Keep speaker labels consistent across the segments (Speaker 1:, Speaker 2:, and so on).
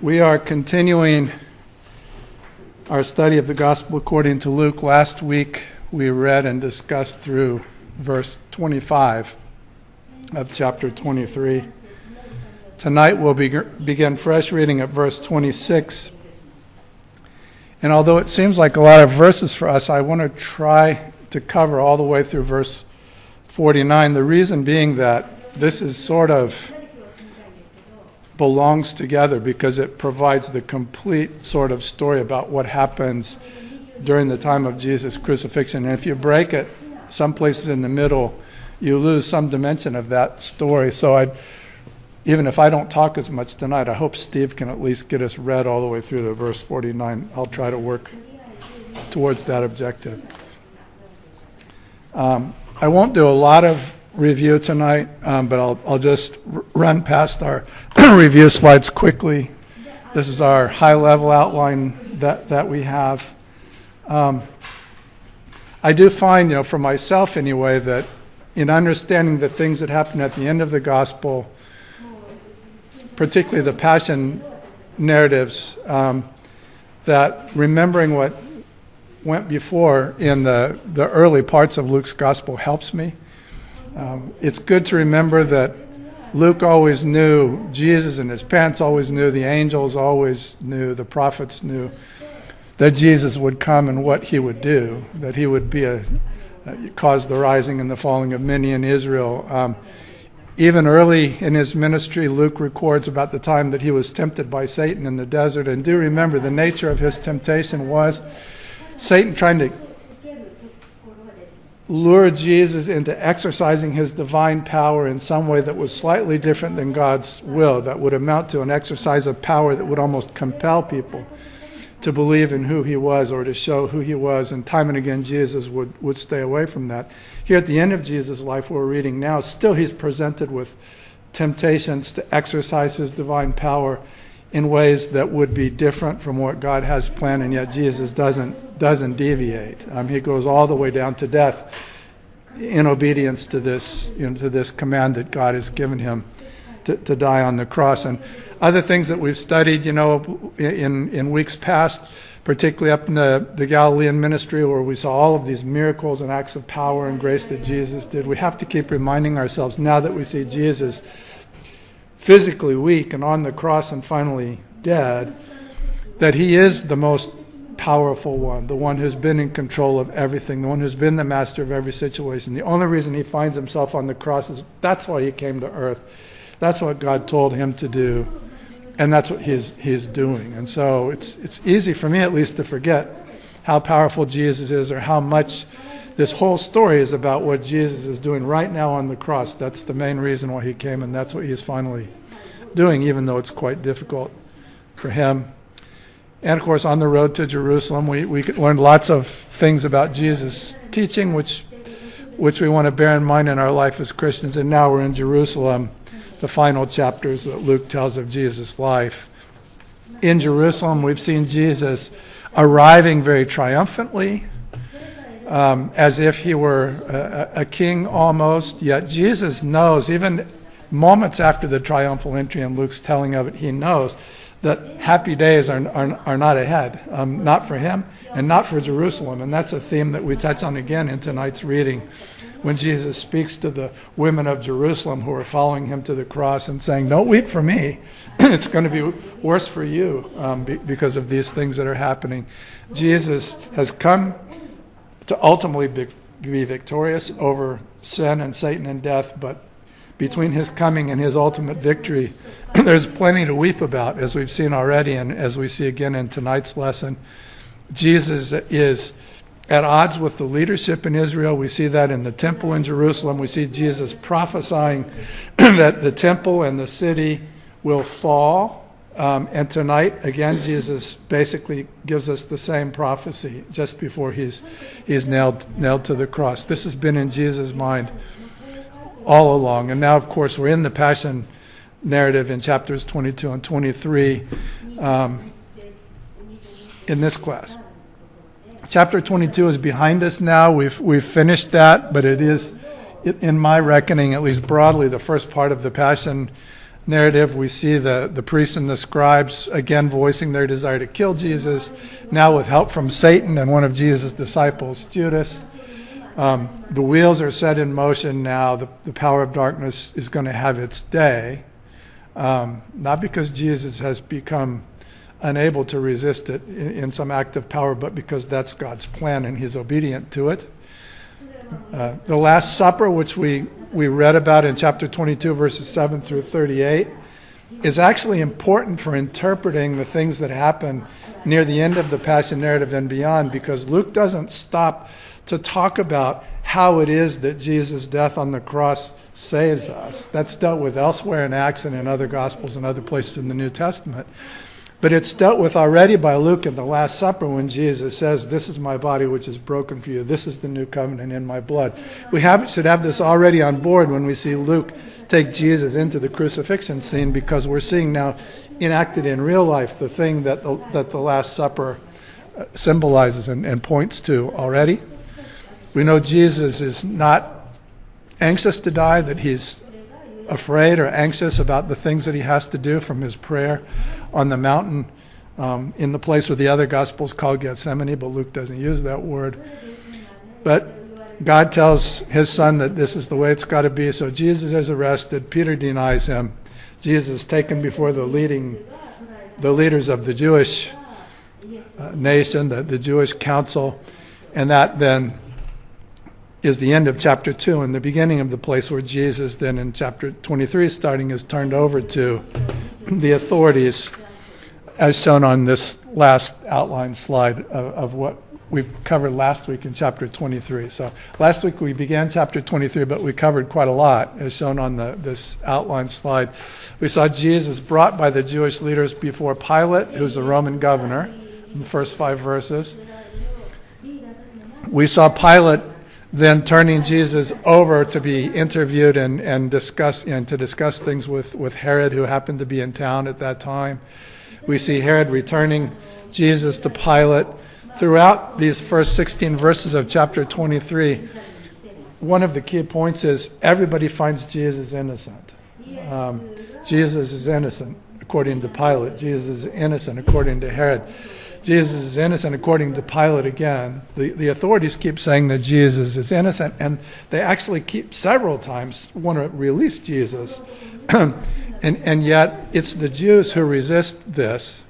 Speaker 1: We are continuing our study of the Gospel according to Luke. Last week we read and discussed through verse 25 of chapter 23. Tonight we'll begin fresh reading at verse 26. And although it seems like a lot of verses for us, I want to try to cover all the way through verse 49. The reason being that this is sort of belongs together because it provides the complete sort of story about what happens during the time of Jesus' crucifixion. And if you break it some places in the middle, you lose some dimension of that story. So even if I don't talk as much tonight, I hope Steve can at least get us read all the way through to verse 49. I'll try to work towards that objective. I won't do a lot of review tonight, but I'll just run past our review slides quickly. This is our high-level outline that we have. I do find, for myself anyway, that in understanding the things that happen at the end of the gospel, particularly the passion narratives, that remembering what went before in the early parts of Luke's gospel helps me. It's good to remember that Luke always knew, Jesus and his parents always knew, the angels always knew, the prophets knew that Jesus would come and what he would do, that he would be cause the rising and the falling of many in Israel. Even early in his ministry, Luke records about the time that he was tempted by Satan in the desert. And do remember, the nature of his temptation was Satan trying to lure Jesus into exercising his divine power in some way that was slightly different than God's will, that would amount to an exercise of power that would almost compel people to believe in who he was or to show who he was. And time and again, Jesus would stay away from that. Here at the end of Jesus' life, we're reading now, still he's presented with temptations to exercise his divine power in ways that would be different from what God has planned, and yet Jesus doesn't deviate. He goes all the way down to death in obedience to this, to this command that God has given him to die on the cross. And other things that we've studied, in weeks past, particularly up in the Galilean ministry where we saw all of these miracles and acts of power and grace that Jesus did, we have to keep reminding ourselves, now that we see Jesus physically weak and on the cross and finally dead, that he is the most powerful one, the one who's been in control of everything, the one who's been the master of every situation. The only reason he finds himself on the cross is that's why he came to earth. That's what God told him to do, and that's what he's doing. And so it's easy for me at least to forget how powerful Jesus is, or how much this whole story is about what Jesus is doing right now on the cross. That's the main reason why he came, and that's what he's finally doing, even though it's quite difficult for him. And of course, on the road to Jerusalem, we learned lots of things about Jesus' teaching, which we want to bear in mind in our life as Christians. And now we're in Jerusalem, the final chapters that Luke tells of Jesus' life. In Jerusalem, we've seen Jesus arriving very triumphantly, as if he were a king almost. Yet Jesus knows, even moments after the triumphal entry in Luke's telling of it, he knows that happy days are not ahead, not for him and not for Jerusalem. And that's a theme that we touch on again in tonight's reading, when Jesus speaks to the women of Jerusalem who are following him to the cross and saying, don't weep for me. It's going to be worse for you because of these things that are happening. Jesus has come to ultimately be victorious over sin and Satan and death, but between his coming and his ultimate victory, there's plenty to weep about, as we've seen already, and as we see again in tonight's lesson. Jesus is at odds with the leadership in Israel. We see that in the temple in Jerusalem. We see Jesus prophesying that the temple and the city will fall. And tonight, again, Jesus basically gives us the same prophecy just before he's nailed to the cross. This has been in Jesus' mind all along. And now, of course, we're in the Passion narrative in chapters 22 and 23 in this class. Chapter 22 is behind us now. We've finished that, but it is, in my reckoning, at least broadly, the first part of the Passion narrative, we see the priests and the scribes again voicing their desire to kill Jesus, now with help from Satan and one of Jesus' disciples, Judas. The wheels are set in motion now. The power of darkness is going to have its day, not because Jesus has become unable to resist it in some act of power, but because that's God's plan and he's obedient to it. The Last Supper, which we read about in chapter 22, verses 7 through 38, is actually important for interpreting the things that happen near the end of the Passion narrative and beyond, because Luke doesn't stop to talk about how it is that Jesus' death on the cross saves us. That's dealt with elsewhere in Acts and in other Gospels and other places in the New Testament. But it's dealt with already by Luke in the Last Supper when Jesus says, "This is my body which is broken for you. This is the new covenant in my blood." We should have this already on board when we see Luke take Jesus into the crucifixion scene, because we're seeing now enacted in real life the thing that the Last Supper symbolizes and points to already. We know Jesus is not anxious to die, that he's afraid or anxious about the things that he has to do from his prayer on the mountain in the place where the other Gospels call Gethsemane, but Luke doesn't use that word. But God tells his son that this is the way it's got to be. So Jesus is arrested. Peter denies him. Jesus is taken before the leaders of the Jewish nation, the Jewish council, and that then is the end of chapter 2 and the beginning of the place where Jesus then in chapter 23 starting is turned over to the authorities, as shown on this last outline slide of what we've covered last week in chapter 23. So last week we began chapter 23, but we covered quite a lot, as shown on this outline slide. We saw Jesus brought by the Jewish leaders before Pilate, who's a Roman governor, in the first 5 verses. We saw Pilate then turning Jesus over to be interviewed and to discuss things with Herod, who happened to be in town at that time. We see Herod returning Jesus to Pilate. Throughout these first 16 verses of chapter 23, one of the key points is everybody finds Jesus innocent. Jesus is innocent according to Pilate. Jesus is innocent according to Herod. Jesus is innocent according to Pilate again. The authorities keep saying that Jesus is innocent, and they actually keep several times want to release Jesus. and yet it's the Jews who resist this.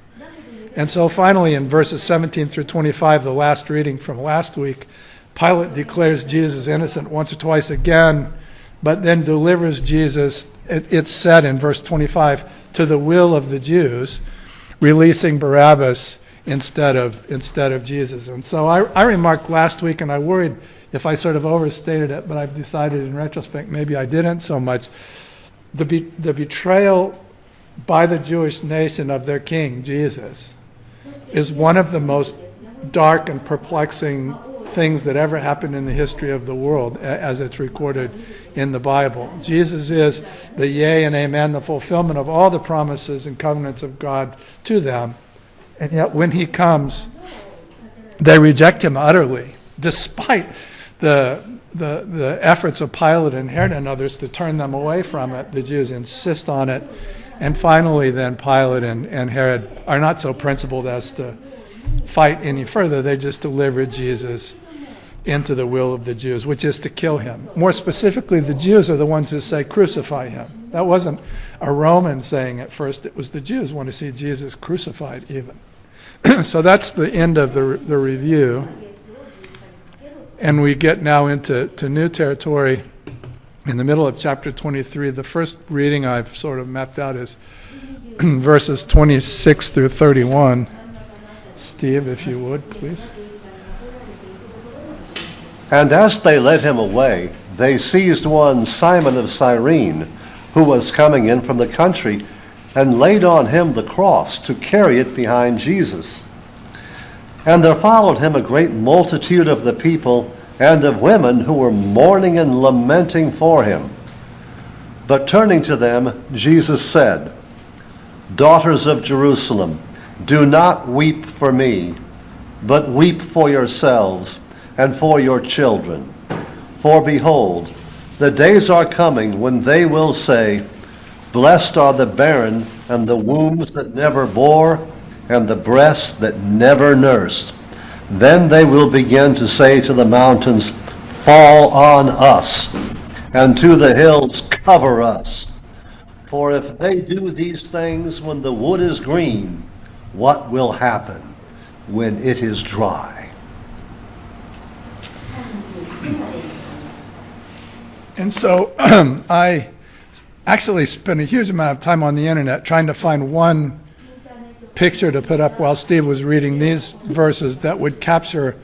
Speaker 1: And so finally in verses 17 through 25, the last reading from last week, Pilate declares Jesus innocent once or twice again, but then delivers Jesus, it's said in verse 25, to the will of the Jews, releasing Barabbas instead of Jesus. And so I remarked last week, and I worried if I sort of overstated it, but I've decided in retrospect maybe I didn't so much. The betrayal by the Jewish nation of their king, Jesus, is one of the most dark and perplexing things that ever happened in the history of the world as it's recorded in the Bible. Jesus is the yea and amen, the fulfillment of all the promises and covenants of God to them. And yet when he comes, they reject him utterly, despite the efforts of Pilate and Herod and others to turn them away from it. The Jews insist on it. And finally then Pilate and Herod are not so principled as to fight any further. They just deliver Jesus into the will of the Jews, which is to kill him. More specifically, the Jews are the ones who say, crucify him. That wasn't a Roman saying at first. It was the Jews who want to see Jesus crucified even. So that's the end of the review. And we get now into new territory in the middle of chapter 23. The first reading I've sort of mapped out is verses 26 through 31. Steve, if you would, please.
Speaker 2: And as they led him away, they seized one Simon of Cyrene, who was coming in from the country, and laid on him the cross to carry it behind Jesus. And there followed him a great multitude of the people and of women who were mourning and lamenting for him. But turning to them, Jesus said, "Daughters of Jerusalem, do not weep for me, but weep for yourselves and for your children. For behold, the days are coming when they will say, Blessed are the barren, and the wombs that never bore, and the breasts that never nursed. Then they will begin to say to the mountains, fall on us, and to the hills, cover us. For if they do these things when the wood is green, what will happen when it is dry?
Speaker 1: And so I actually spent a huge amount of time on the internet trying to find one picture to put up while Steve was reading these verses that would capture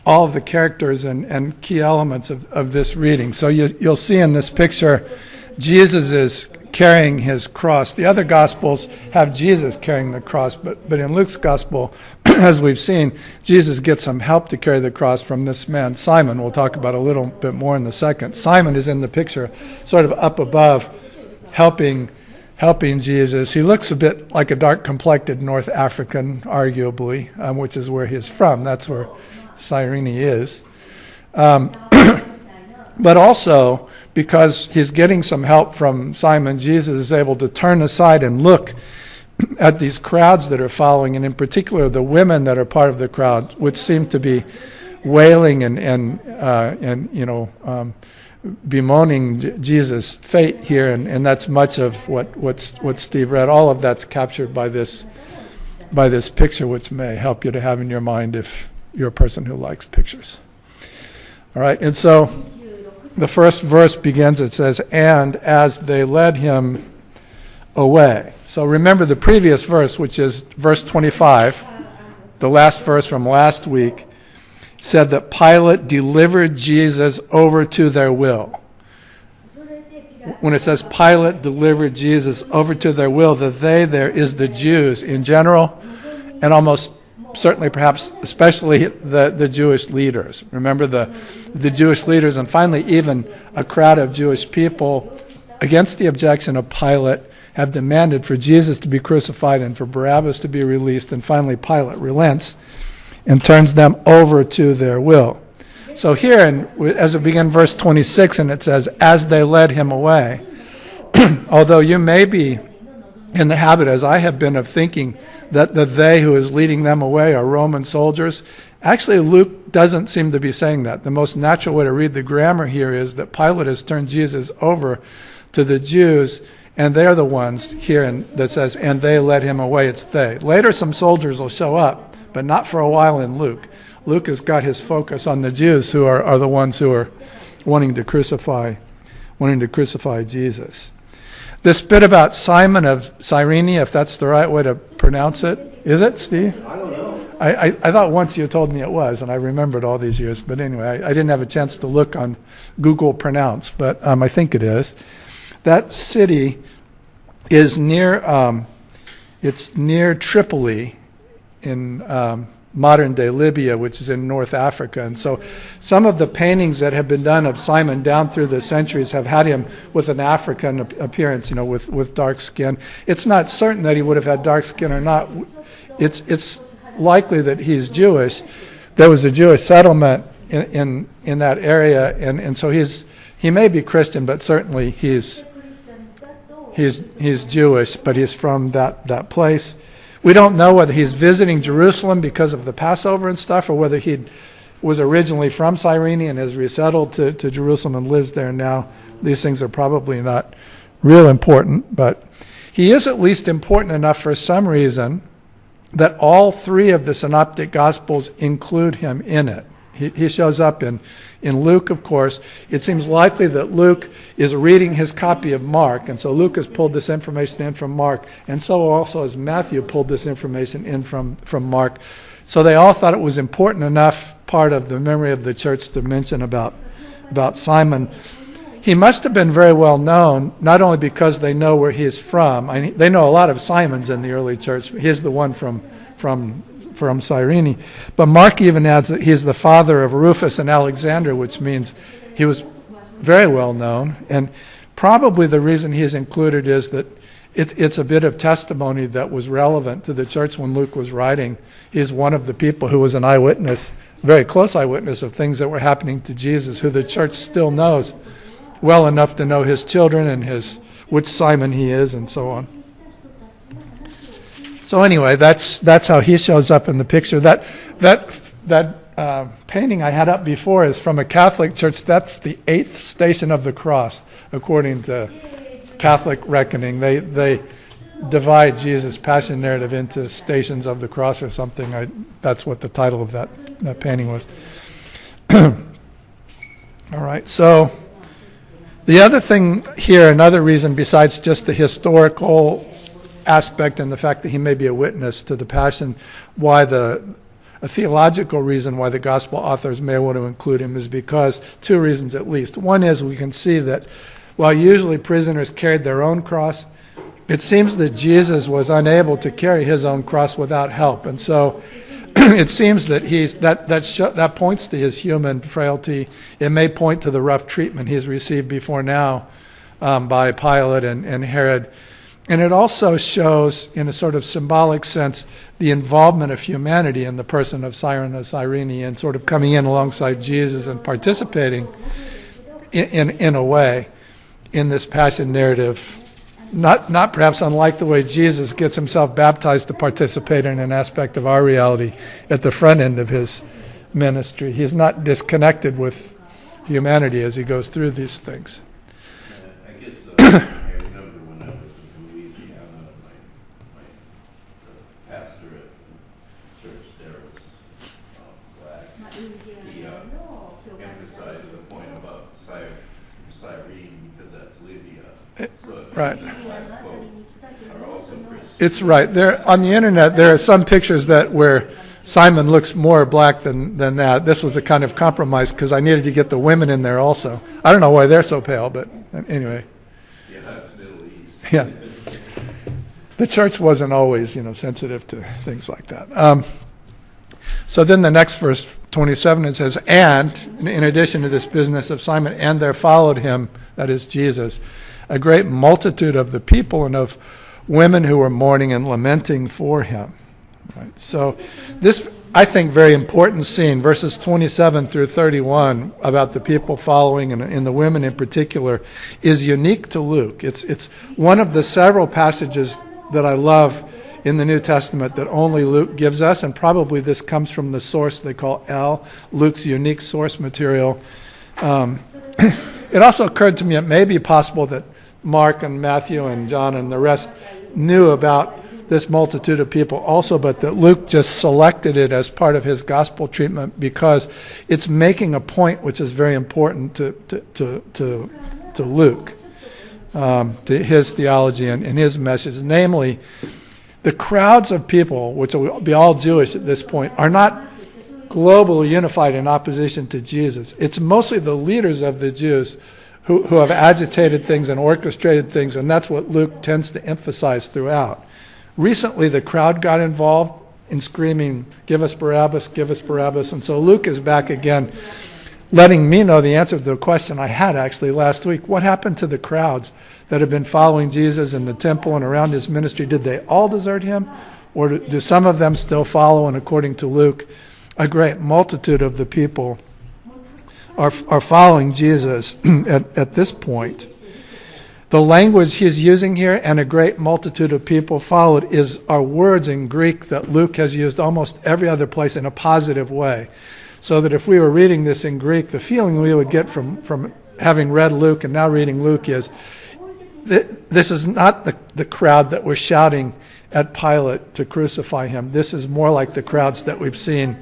Speaker 1: all of the characters and key elements of this reading. So you'll see in this picture, Jesus is carrying his cross. The other Gospels have Jesus carrying the cross, but in Luke's Gospel, as we've seen, Jesus gets some help to carry the cross from this man, Simon. We'll talk about a little bit more in a second. Simon is in the picture, sort of up above, helping Jesus. He looks a bit like a dark-complected North African, arguably, which is where he's from. That's where Cyrene is. But also, because he's getting some help from Simon, Jesus is able to turn aside and look at these crowds that are following, and in particular the women that are part of the crowd, which seem to be wailing and bemoaning Jesus' fate here, and that's much of what Steve read. All of that's captured by this picture, which may help you to have in your mind if you're a person who likes pictures. All right, and so the first verse begins, it says, and as they led him away. So remember the previous verse, which is verse 25, the last verse from last week, said that Pilate delivered Jesus over to their will. When it says Pilate delivered Jesus over to their will, the they there is the Jews in general, and almost certainly, perhaps, especially the Jewish leaders. Remember the Jewish leaders, and finally even a crowd of Jewish people, against the objection of Pilate, have demanded for Jesus to be crucified and for Barabbas to be released, and finally Pilate relents and turns them over to their will. So here, as we begin verse 26, and it says, as they led him away, although you may be in the habit, as I have been, of thinking that the they who is leading them away are Roman soldiers, actually Luke doesn't seem to be saying that. The most natural way to read the grammar here is that Pilate has turned Jesus over to the Jews, and they're the ones here that says, and they led him away. It's they. Later some soldiers will show up, but not for a while in Luke. Luke has got his focus on the Jews, who are the ones who are wanting to crucify Jesus. This bit about Simon of Cyrene, if that's the right way to pronounce it, is it, Steve?
Speaker 2: I don't know.
Speaker 1: I thought once you told me it was, and I remembered all these years. But anyway, I didn't have a chance to look on Google Pronounce, but I think it is. That city is near, it's near Tripoli in modern-day Libya, which is in North Africa. And so some of the paintings that have been done of Simon down through the centuries have had him with an African appearance, with dark skin. It's not certain that he would have had dark skin or not. It's likely that he's Jewish. There was a Jewish settlement in that area, and so he may be Christian, but certainly he's Jewish, but he's from that place. We don't know whether he's visiting Jerusalem because of the Passover and stuff, or whether he was originally from Cyrene and has resettled to Jerusalem and lives there now. These things are probably not real important, but he is at least important enough for some reason that all three of the synoptic gospels include him in it. He shows up in Luke, of course. It seems likely that Luke is reading his copy of Mark, and so Luke has pulled this information in from Mark, and so also has Matthew pulled this information in from Mark. So they all thought it was important enough part of the memory of the church to mention about Simon. He must have been very well known, not only because they know where he is from. They know a lot of Simons in the early church. He's the one from Cyrene. But Mark even adds that he's the father of Rufus and Alexander, which means he was very well known. And probably the reason he's included is that it's a bit of testimony that was relevant to the church when Luke was writing. He's one of the people who was an eyewitness, very close eyewitness of things that were happening to Jesus, who the church still knows well enough to know his children and his which Simon he is, and so on. So anyway, that's how he shows up in the picture. That painting I had up before is from a Catholic church. That's the 8th station of the cross, according to Catholic reckoning. They divide Jesus' passion narrative into stations of the cross or something. That's what the title of that painting was. All right, so the other thing here, another reason besides just the historical aspect and the fact that he may be a witness to the passion, a theological reason why the gospel authors may want to include him is because, 2 reasons at least. One is we can see that while usually prisoners carried their own cross, it seems that Jesus was unable to carry his own cross without help. And so it seems that that points to his human frailty. It may point to the rough treatment he's received before now by Pilate and Herod. And it also shows, in a sort of symbolic sense, the involvement of humanity in the person of Simon of Cyrene and sort of coming in alongside Jesus and participating in a way in this passion narrative. Not perhaps unlike the way Jesus gets himself baptized to participate in an aspect of our reality at the front end of his ministry. He's not disconnected with humanity as he goes through these things.
Speaker 3: I guess I remember when I was in Louisiana, my pastor at the church there was black. He emphasized the point about Cyrene because that's Libya. So
Speaker 1: right.
Speaker 3: Black folk are also Christians.
Speaker 1: It's right. There on the internet there are some pictures where Simon looks more black than that. This was a kind of compromise because I needed to get the women in there also. I don't know why they're so pale, but anyway.
Speaker 3: Yeah, it's Middle East.
Speaker 1: Yeah. The church wasn't always, sensitive to things like that. So then the next verse, 27, it says, and in addition to this business of Simon, and there followed him, that is Jesus, a great multitude of the people and of women who were mourning and lamenting for him. Right. So this, I think, very important scene, verses 27 through 31, about the people following and the women in particular, is unique to Luke. It's one of the several passages that I love in the New Testament that only Luke gives us, and probably this comes from the source they call L, Luke's unique source material. It also occurred to me it may be possible that Mark and Matthew and John and the rest knew about this multitude of people also, but that Luke just selected it as part of his gospel treatment because it's making a point which is very important to Luke, to his theology and his message. Namely, the crowds of people, which will be all Jewish at this point, are not globally unified in opposition to Jesus. It's mostly the leaders of the Jews who have agitated things and orchestrated things, and that's what Luke tends to emphasize throughout. Recently, the crowd got involved in screaming, give us Barabbas, and so Luke is back again, letting me know the answer to the question I had actually last week. What happened to the crowds that have been following Jesus in the temple and around his ministry? Did they all desert him, or do some of them still follow? And according to Luke, a great multitude of the people are following Jesus at this point. The language he's using here, and a great multitude of people followed, are words in Greek that Luke has used almost every other place in a positive way. So that if we were reading this in Greek, the feeling we would get from having read Luke and now reading Luke is, this is not the crowd that was shouting at Pilate to crucify him. This is more like the crowds that we've seen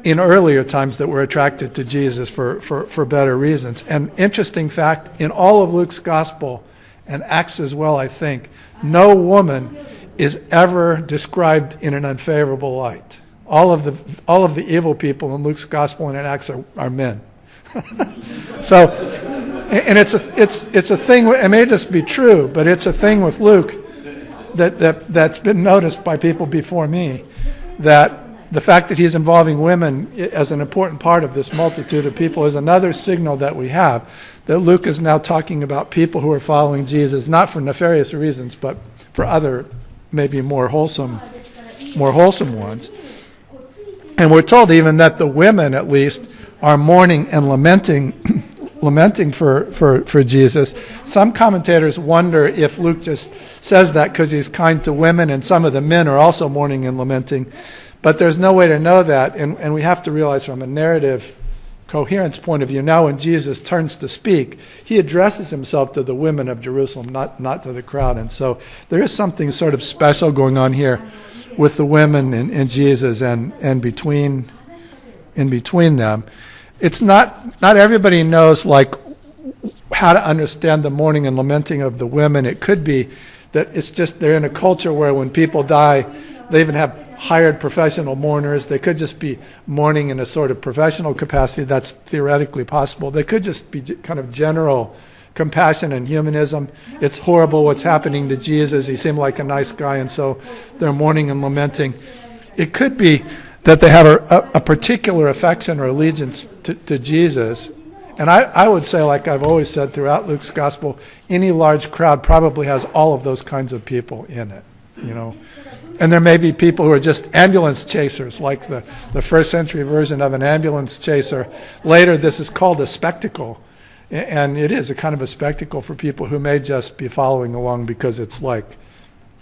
Speaker 1: in earlier times that were attracted to Jesus for better reasons. And interesting fact, in all of Luke's gospel, and Acts as well, I think, no woman is ever described in an unfavorable light. All of the evil people in Luke's gospel and in Acts are men. So, and it's a thing. It may just be true, but it's a thing with Luke that's been noticed by people before me, that the fact that he's involving women as an important part of this multitude of people is another signal that we have that Luke is now talking about people who are following Jesus, not for nefarious reasons, but for other, maybe more wholesome ones. And we're told even that the women, at least, are mourning and lamenting lamenting for Jesus. Some commentators wonder if Luke just says that because he's kind to women and some of the men are also mourning and lamenting. But there's no way to know that, and we have to realize from a narrative coherence point of view, now when Jesus turns to speak, he addresses himself to the women of Jerusalem, not to the crowd. And so there is something sort of special going on here with the women and Jesus and between them. It's not everybody knows like how to understand the mourning and lamenting of the women. It could be that it's just they're in a culture where when people die, they even have hired professional mourners. They could just be mourning in a sort of professional capacity. That's theoretically possible. They could just be kind of general compassion and humanism. It's horrible what's happening to Jesus. He seemed like a nice guy, and so they're mourning and lamenting. It could be that they have a particular affection or allegiance to Jesus. And I would say, like I've always said throughout Luke's gospel, any large crowd probably has all of those kinds of people in it, you know. And there may be people who are just ambulance chasers, like the first century version of an ambulance chaser. Later, this is called a spectacle. And it is a kind of a spectacle for people who may just be following along because it's like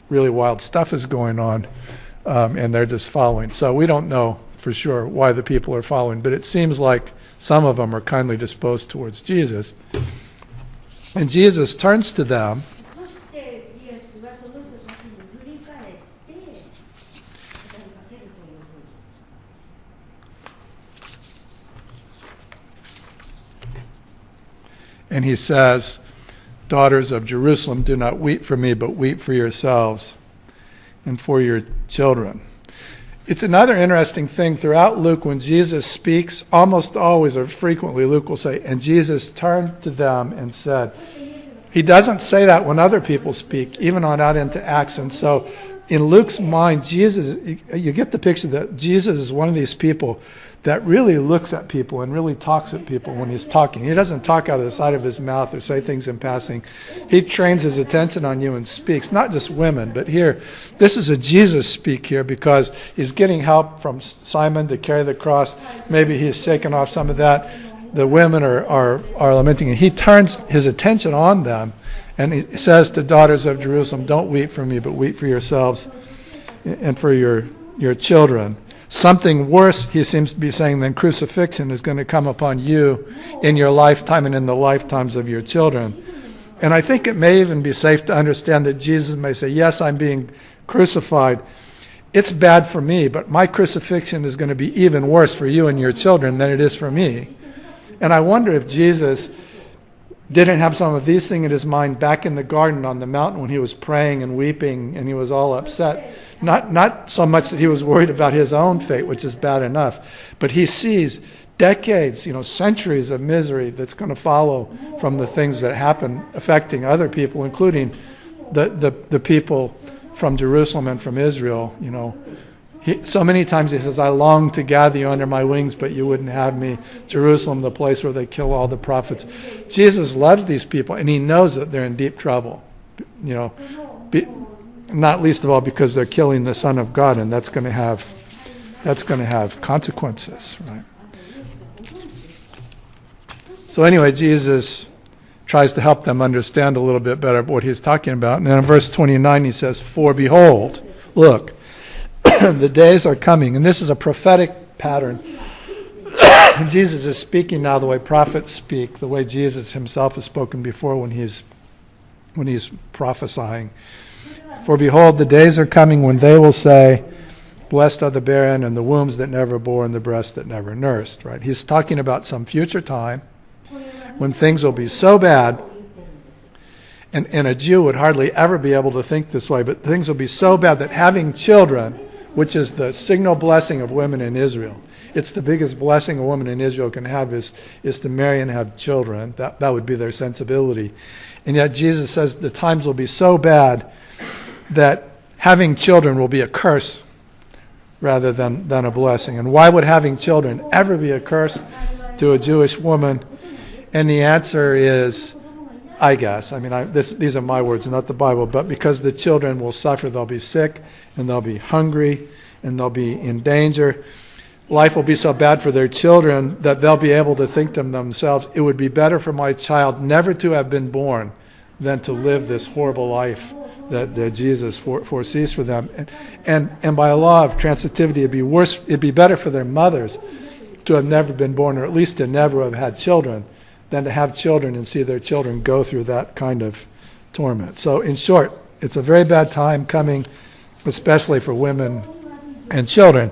Speaker 1: really wild stuff is going on, and they're just following. So we don't know for sure why the people are following, but it seems like some of them are kindly disposed towards Jesus. And Jesus turns to them. And he says, "Daughters of Jerusalem, do not weep for me, but weep for yourselves and for your children." It's another interesting thing throughout Luke when Jesus speaks, almost always or frequently Luke will say, "And Jesus turned to them and said." He doesn't say that when other people speak, even on out into Acts. And so in Luke's mind, Jesus, you get the picture that Jesus is one of these people that really looks at people and really talks at people when he's talking. He doesn't talk out of the side of his mouth or say things in passing. He trains his attention on you and speaks, not just women, but here, this is a Jesus speak here because he's getting help from Simon to carry the cross. Maybe he's shaken off some of that. The women are lamenting, and he turns his attention on them, and he says to daughters of Jerusalem, "Don't weep for me, but weep for yourselves and for your children." Something worse, he seems to be saying, than crucifixion is going to come upon you in your lifetime and in the lifetimes of your children. And I think it may even be safe to understand that Jesus may say, yes, I'm being crucified. It's bad for me, but my crucifixion is going to be even worse for you and your children than it is for me. And I wonder if Jesus didn't have some of these things in his mind back in the garden on the mountain when he was praying and weeping and he was all upset. Not so much that he was worried about his own fate, which is bad enough, but he sees decades, centuries of misery that's going to follow from the things that happen affecting other people, including the people from Jerusalem and from Israel. So many times he says, "I long to gather you under my wings, but you wouldn't have me." Jerusalem, the place where they kill all the prophets. Jesus loves these people, and he knows that they're in deep trouble. Not least of all because they're killing the Son of God, and that's going to have consequences, right? So anyway, Jesus tries to help them understand a little bit better what he's talking about. And then in verse 29 he says, "For behold, look, the days are coming," and this is a prophetic pattern. Jesus is speaking now the way prophets speak, the way Jesus himself has spoken before when he's prophesying. "For behold, the days are coming when they will say, blessed are the barren and the wombs that never bore and the breasts that never nursed." Right? He's talking about some future time when things will be so bad, and a Jew would hardly ever be able to think this way, but things will be so bad that having children, which is the signal blessing of women in Israel, it's the biggest blessing a woman in Israel can have is to marry and have children. That would be their sensibility. And yet Jesus says the times will be so bad that having children will be a curse rather than a blessing. And why would having children ever be a curse to a Jewish woman? And the answer is, I guess, these are my words, not the Bible, but because the children will suffer. They'll be sick, and they'll be hungry, and they'll be in danger. life will be so bad for their children that they'll be able to think to themselves, it would be better for my child never to have been born than to live this horrible life that Jesus foresees for them. And by a law of transitivity, it'd be better for their mothers to have never been born, or at least to never have had children, than to have children and see their children go through that kind of torment. So in short, it's a very bad time coming, especially for women and children.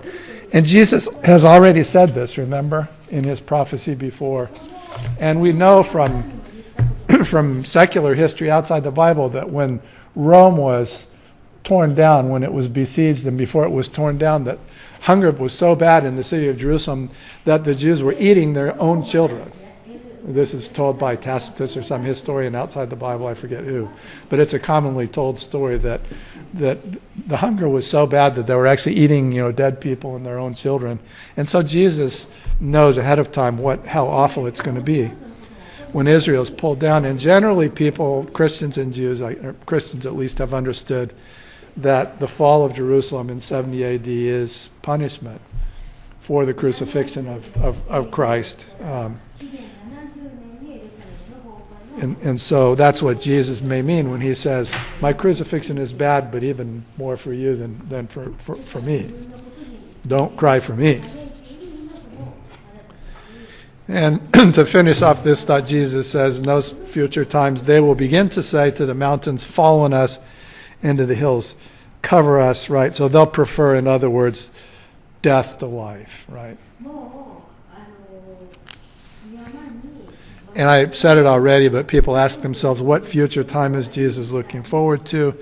Speaker 1: And Jesus has already said this, remember, in his prophecy before. And we know from secular history outside the Bible that when Rome was torn down, when it was besieged and before it was torn down, that hunger was so bad in the city of Jerusalem that the Jews were eating their own children. This is told by Tacitus or some historian outside the Bible, I forget who. But it's a commonly told story that the hunger was so bad that they were actually eating, dead people and their own children. And so Jesus knows ahead of time how awful it's going to be when Israel's pulled down. And generally people, Christians and Jews, or Christians at least, have understood that the fall of Jerusalem in 70 AD is punishment for the crucifixion of Christ. And so that's what Jesus may mean when he says, my crucifixion is bad, but even more for you than for me. Don't cry for me. And to finish off this thought, Jesus says, in those future times, they will begin to say to the mountains, fall on us, and to the hills, cover us, right? So they'll prefer, in other words, death to life, right? And I said it already, but people ask themselves, what future time is Jesus looking forward to?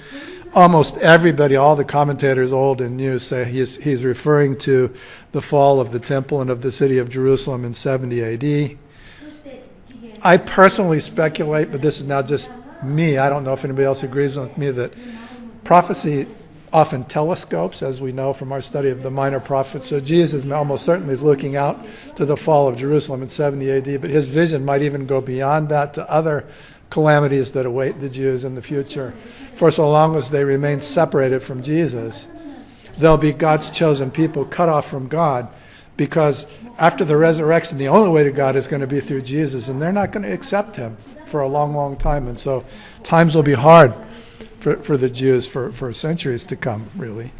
Speaker 1: Almost everybody, all the commentators, old and new, say he's referring to the fall of the temple and of the city of Jerusalem in 70 AD. I personally speculate, but this is now just me, I don't know if anybody else agrees with me, that prophecy often telescopes, as we know from our study of the minor prophets. So Jesus almost certainly is looking out to the fall of Jerusalem in 70 AD, but his vision might even go beyond that to other calamities that await the Jews in the future. For so long as they remain separated from Jesus, they'll be God's chosen people, cut off from God, because after the resurrection, the only way to God is going to be through Jesus, and they're not going to accept him for a long, long time. And so times will be hard for the Jews for centuries to come, really.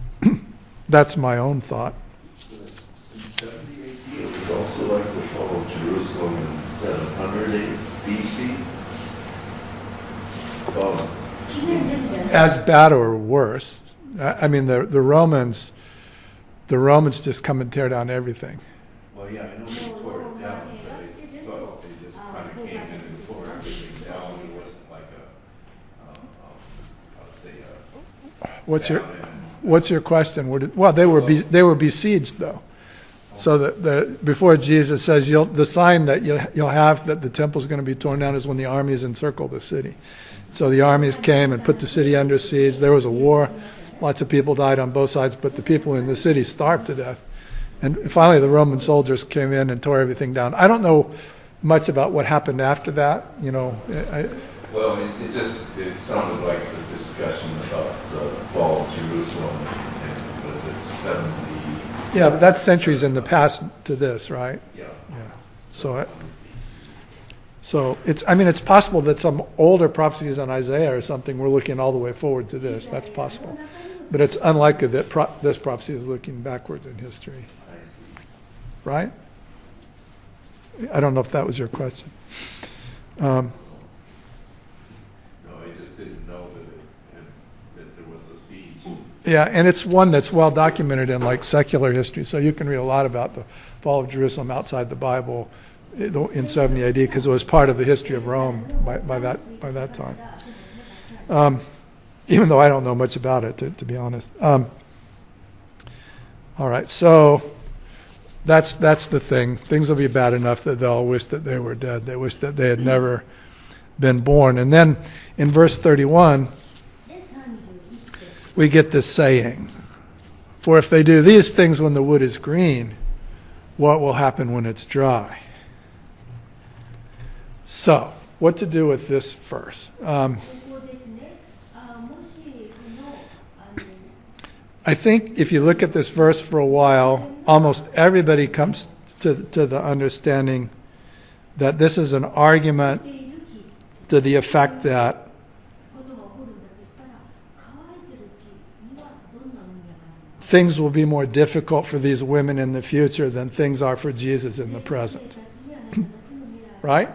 Speaker 1: That's my own thought.
Speaker 3: In 70 AD, it was also like the fall of Jerusalem in 700 BC. Well,
Speaker 1: As bad or worse. I mean, the Romans just come and tear down everything.
Speaker 3: well, yeah, I know they tore it down, but I thought they just kind of came in and tore everything down. It wasn't like I would say,
Speaker 1: What's your question? Well, they were besieged though. So that before Jesus says the sign that you'll have that the temple is going to be torn down is when the armies encircle the city. So the armies came and put the city under siege. There was a war. Lots of people died on both sides, but the people in the city starved to death. And finally, the Roman soldiers came in and tore everything down. I don't know much about what happened after that.
Speaker 3: well, it sounded like the discussion about the fall of Jerusalem and was it 70?
Speaker 1: Yeah, but that's centuries in the past to this, right?
Speaker 3: Yeah.
Speaker 1: Yeah. So it's possible that some older prophecies on Isaiah or something were looking all the way forward to this. That's possible. But it's unlikely that this prophecy is looking backwards in history.
Speaker 3: I see.
Speaker 1: Right? I don't know if that was your question.
Speaker 3: No, I just didn't know that there was a siege.
Speaker 1: Yeah, and it's one that's well documented in like secular history. So you can read a lot about the fall of Jerusalem outside the Bible in 70 AD because it was part of the history of Rome by that time. Even though I don't know much about it, to be honest. All right, so that's the thing. Things will be bad enough that they'll wish that they were dead. They wish that they had never been born. And then in verse 31, we get this saying, "For if they do these things when the wood is green, what will happen when it's dry?" So, what to do with this verse? I think if you look at this verse for a while, almost everybody comes to the understanding that this is an argument to the effect that things will be more difficult for these women in the future than things are for Jesus in the present. Right?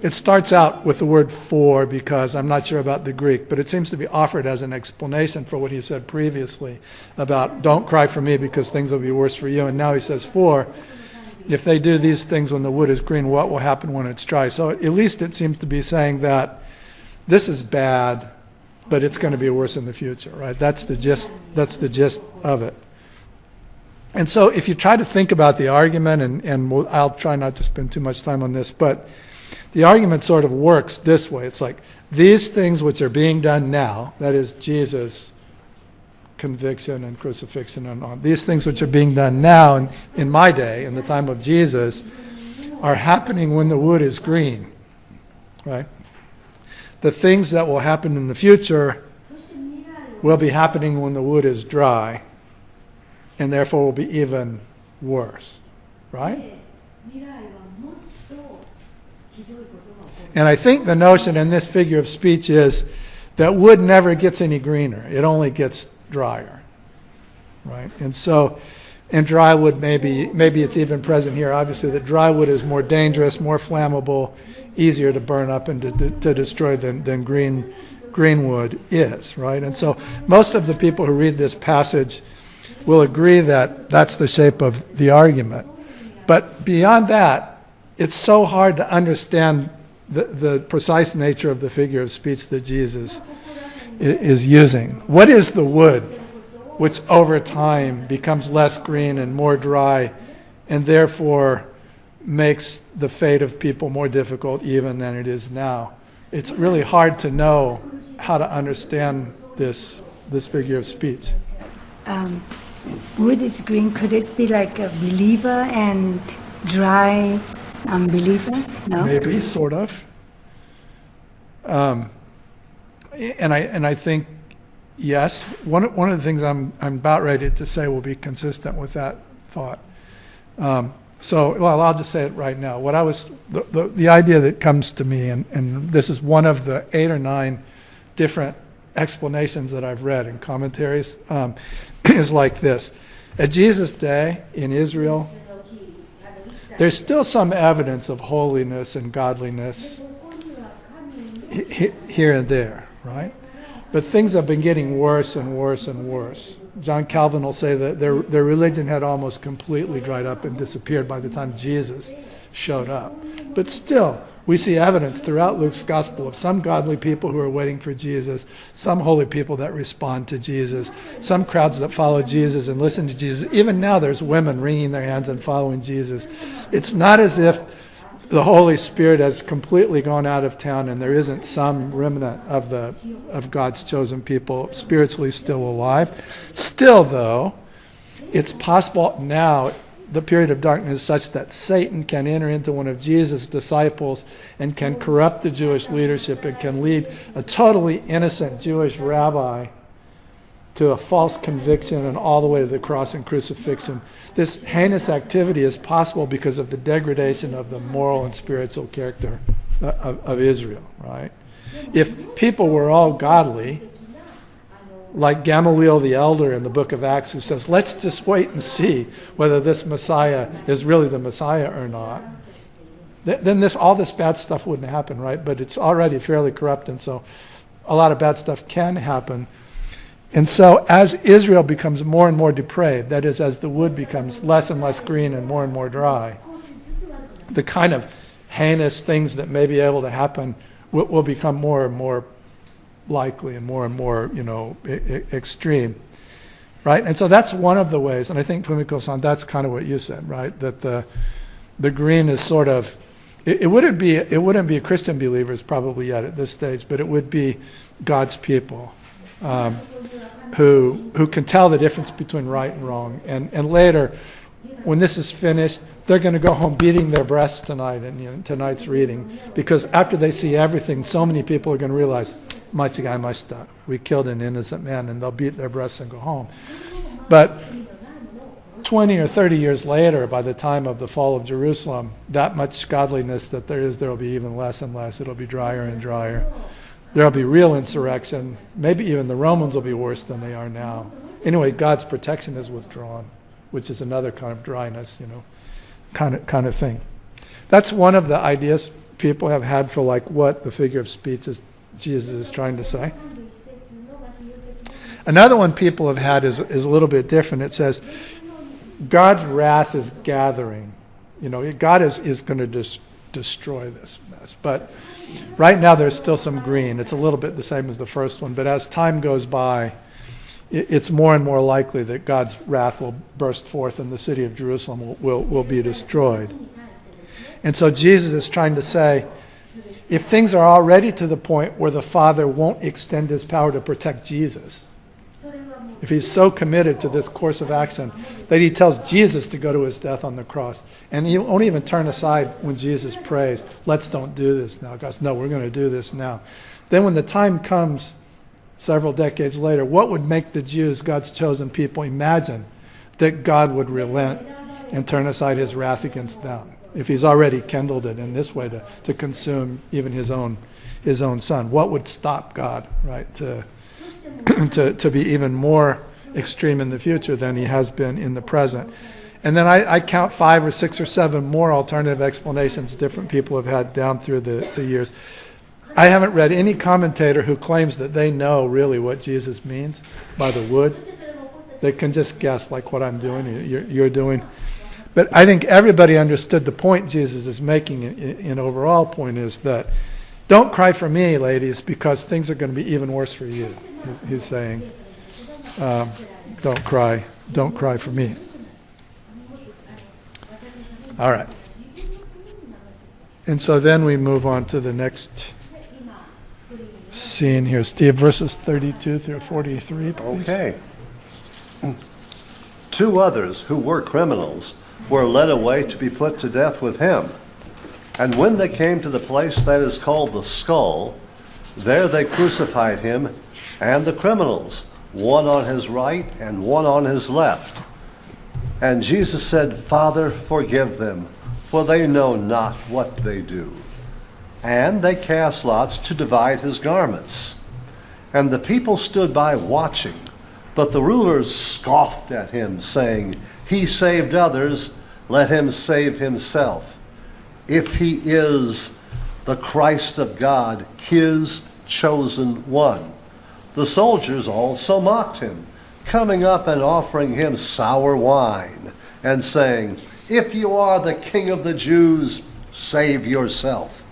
Speaker 1: It starts out with the word for because I'm not sure about the Greek, but it seems to be offered as an explanation for what he said previously about don't cry for me because things will be worse for you. And now he says for, if they do these things when the wood is green, what will happen when it's dry? So at least it seems to be saying that this is bad, but it's going to be worse in the future, right? That's the gist of it. And so if you try to think about the argument, and I'll try not to spend too much time on this, but the argument sort of works this way. It's like these things which are being done now, that is Jesus' conviction and crucifixion and all, these things which are being done now in my day, in the time of Jesus, are happening when the wood is green, right? The things that will happen in the future will be happening when the wood is dry, and therefore will be even worse, right? And I think the notion in this figure of speech is that wood never gets any greener. It only gets drier, right? And so, and dry wood, maybe it's even present here, obviously, that dry wood is more dangerous, more flammable, easier to burn up and to destroy than green wood is, right? And so most of the people who read this passage will agree that that's the shape of the argument. But beyond that, it's so hard to understand the precise nature of the figure of speech that Jesus is using. What is the wood which over time becomes less green and more dry and therefore makes the fate of people more difficult even than it is now? It's really hard to know how to understand this figure of speech.
Speaker 4: Wood is green. Could it be like a believer and dry unbeliever? No?
Speaker 1: Maybe, sort of. And I think, yes, one of the things I'm about ready to say will be consistent with that thought. I'll just say it right now. The idea that comes to me, and this is one of the 8 or 9 different explanations that I've read in commentaries, is like this. At Jesus' day in Israel, there's still some evidence of holiness and godliness here and there, right? But things have been getting worse and worse and worse. John Calvin will say that their religion had almost completely dried up and disappeared by the time Jesus showed up. But still, we see evidence throughout Luke's gospel of some godly people who are waiting for Jesus, some holy people that respond to Jesus, some crowds that follow Jesus and listen to Jesus. Even now there's women wringing their hands and following Jesus. It's not as if the Holy Spirit has completely gone out of town and there isn't some remnant of God's chosen people spiritually still alive. Still, though, it's possible now, the period of darkness is such that Satan can enter into one of Jesus' disciples and can corrupt the Jewish leadership and can lead a totally innocent Jewish rabbi to a false conviction and all the way to the cross and crucifixion. This heinous activity is possible because of the degradation of the moral and spiritual character of Israel, right? If people were all godly, like Gamaliel the elder in the book of Acts, who says, let's just wait and see whether this Messiah is really the Messiah or not, then all this bad stuff wouldn't happen, right? But it's already fairly corrupt, and so a lot of bad stuff can happen. And so as Israel becomes more and more depraved, that is, as the wood becomes less and less green and more dry, the kind of heinous things that may be able to happen will become more and more likely and more, extreme, right? And so that's one of the ways, and I think, Fumiko-san, that's kind of what you said, right? That the green is sort of, it wouldn't be Christian believers probably yet at this stage, but it would be God's people who can tell the difference between right and wrong. And later, when this is finished, they're going to go home beating their breasts tonight in tonight's reading, because after they see everything, so many people are going to realize, we killed an innocent man, and they'll beat their breasts and go home. But 20 or 30 years later, by the time of the fall of Jerusalem, that much godliness that there will be even less and less. It'll be drier and drier. There'll be real insurrection. Maybe even the Romans will be worse than they are now. Anyway, God's protection is withdrawn, which is another kind of dryness, kind of thing. That's one of the ideas people have had for like what the figure of speech is Jesus is trying to say. Another one people have had is a little bit different. It says, God's wrath is gathering. God is going to destroy this mess. But right now there's still some green. It's a little bit the same as the first one. But as time goes by, it's more and more likely that God's wrath will burst forth and the city of Jerusalem will be destroyed. And so Jesus is trying to say, if things are already to the point where the Father won't extend his power to protect Jesus, if he's so committed to this course of action that he tells Jesus to go to his death on the cross, and he won't even turn aside when Jesus prays, let's don't do this now. God says, no, we're going to do this now. Then when the time comes several decades later, what would make the Jews, God's chosen people, imagine that God would relent and turn aside his wrath against them if he's already kindled it in this way to consume even his own son? What would stop God, right, to be even more extreme in the future than he has been in the present? And then I count 5 or 6 or 7 more alternative explanations different people have had down through the years. I haven't read any commentator who claims that they know really what Jesus means by the wood. They can just guess like what I'm doing, you're doing. But I think everybody understood the point Jesus is making. An overall point is that don't cry for me, ladies, because things are going to be even worse for you. He's saying, don't cry for me. All right. And so then we move on to the next scene here. Steve, verses 32 through 43, please.
Speaker 2: Okay. 2 others who were criminals were led away to be put to death with him. And when they came to the place that is called the Skull, there they crucified him and the criminals, one on his right and one on his left. And Jesus said, Father, forgive them, for they know not what they do. And they cast lots to divide his garments. And the people stood by watching, but the rulers scoffed at him, saying, He saved others, let him save himself. If he is the Christ of God, his chosen one. The soldiers also mocked him, coming up and offering him sour wine, and saying, If you are the King of the Jews, save yourself.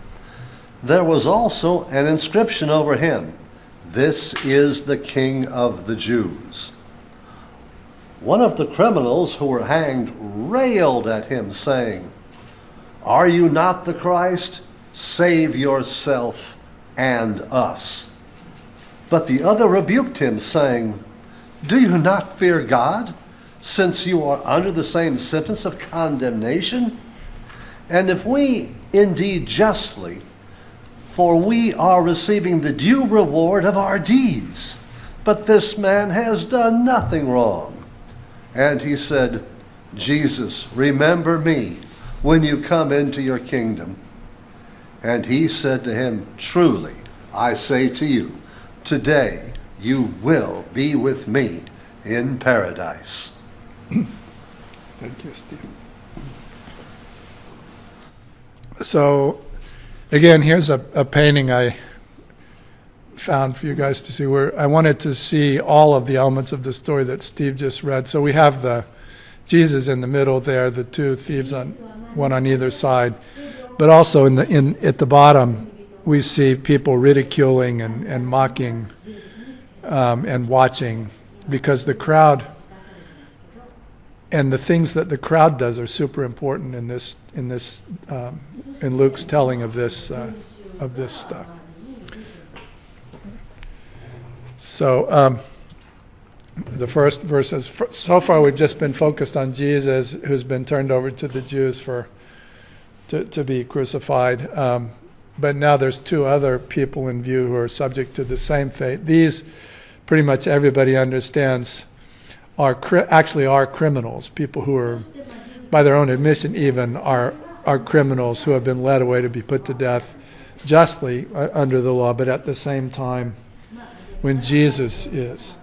Speaker 2: There was also an inscription over him, This is the King of the Jews. One of the criminals who were hanged railed at him, saying, Are you not the Christ? Save yourself and us. But the other rebuked him, saying, Do you not fear God, since you are under the same sentence of condemnation? And if we indeed justly, for we are receiving the due reward of our deeds, but this man has done nothing wrong. And he said, Jesus, remember me when you come into your kingdom. And he said to him, Truly, I say to you, today you will be with me in paradise.
Speaker 1: Thank you, Steve. So, again, here's a painting I found for you guys to see, where I wanted to see all of the elements of the story that Steve just read. So we have the Jesus in the middle there, the 2 thieves one on either side, but also at the bottom we see people ridiculing and mocking and watching, because the crowd and the things that the crowd does are super important in Luke's telling of this stuff. So The first verses, so far we've just been focused on Jesus, who's been turned over to the Jews to be crucified. But now there's two other people in view who are subject to the same fate. These, pretty much everybody understands, actually are criminals, people who are, by their own admission even, are criminals who have been led away to be put to death justly under the law, but at the same time when Jesus is.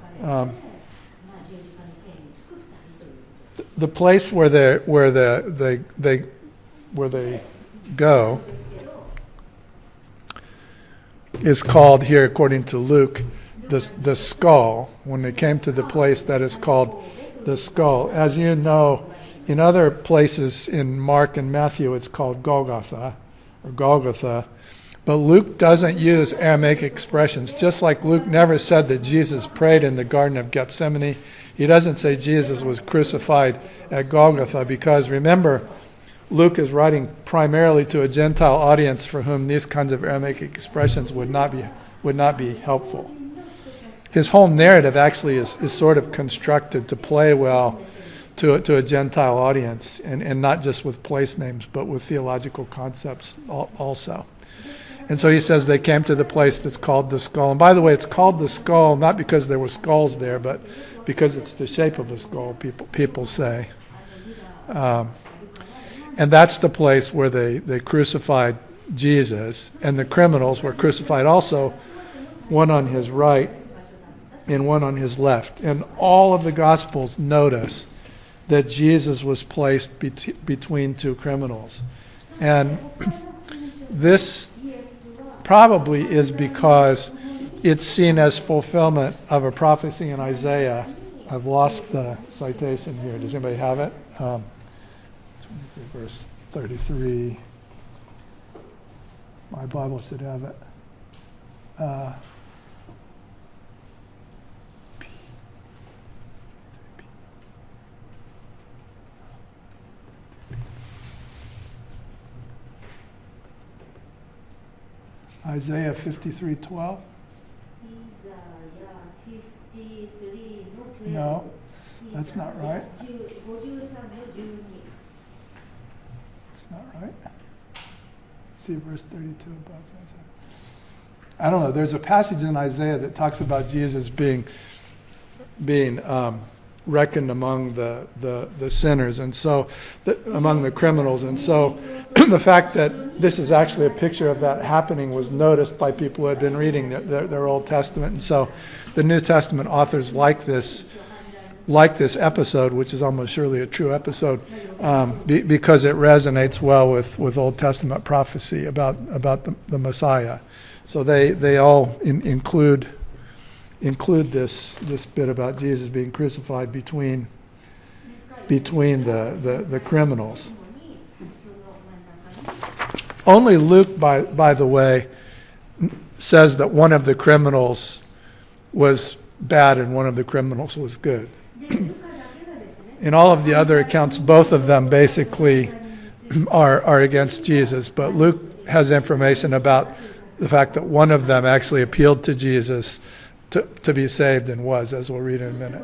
Speaker 1: The place where they go is called here, according to Luke, the skull. When they came to the place that is called the skull, as you know, in other places in Mark and Matthew, it's called Golgotha or Golgotha. But Luke doesn't use Aramaic expressions. Just like Luke never said that Jesus prayed in the Garden of Gethsemane, he doesn't say Jesus was crucified at Golgotha, because remember, Luke is writing primarily to a Gentile audience for whom these kinds of Aramaic expressions would not be helpful. His whole narrative actually is sort of constructed to play well to a Gentile audience, and not just with place names, but with theological concepts also. And so he says they came to the place that's called the skull. And by the way, it's called the skull not because there were skulls there, but because it's the shape of a skull, people say. And that's the place where they crucified Jesus. And the criminals were crucified also, one on his right and one on his left. And all of the Gospels notice that Jesus was placed between two criminals. And this probably is because it's seen as fulfillment of a prophecy in Isaiah. I've lost the citation here. Does anybody have it? 23 verse 33. My Bible should have it. Isaiah 53:12. No, that's not right. It's not right. See verse 32 above. I don't know. There's a passage in Isaiah that talks about Jesus being reckoned among the sinners, and so among the criminals, and so the fact that this is actually a picture of that happening was noticed by people who had been reading their Old Testament, and so the New Testament authors like this episode, which is almost surely a true episode, because it resonates well with Old Testament prophecy about the Messiah. So they all include this bit about Jesus being crucified between the criminals. Only Luke, by the way, says that one of the criminals was bad and one of the criminals was good. In all of the other accounts, both of them basically are against Jesus, but Luke has information about the fact that one of them actually appealed to Jesus to be saved and was, as we'll read in a minute.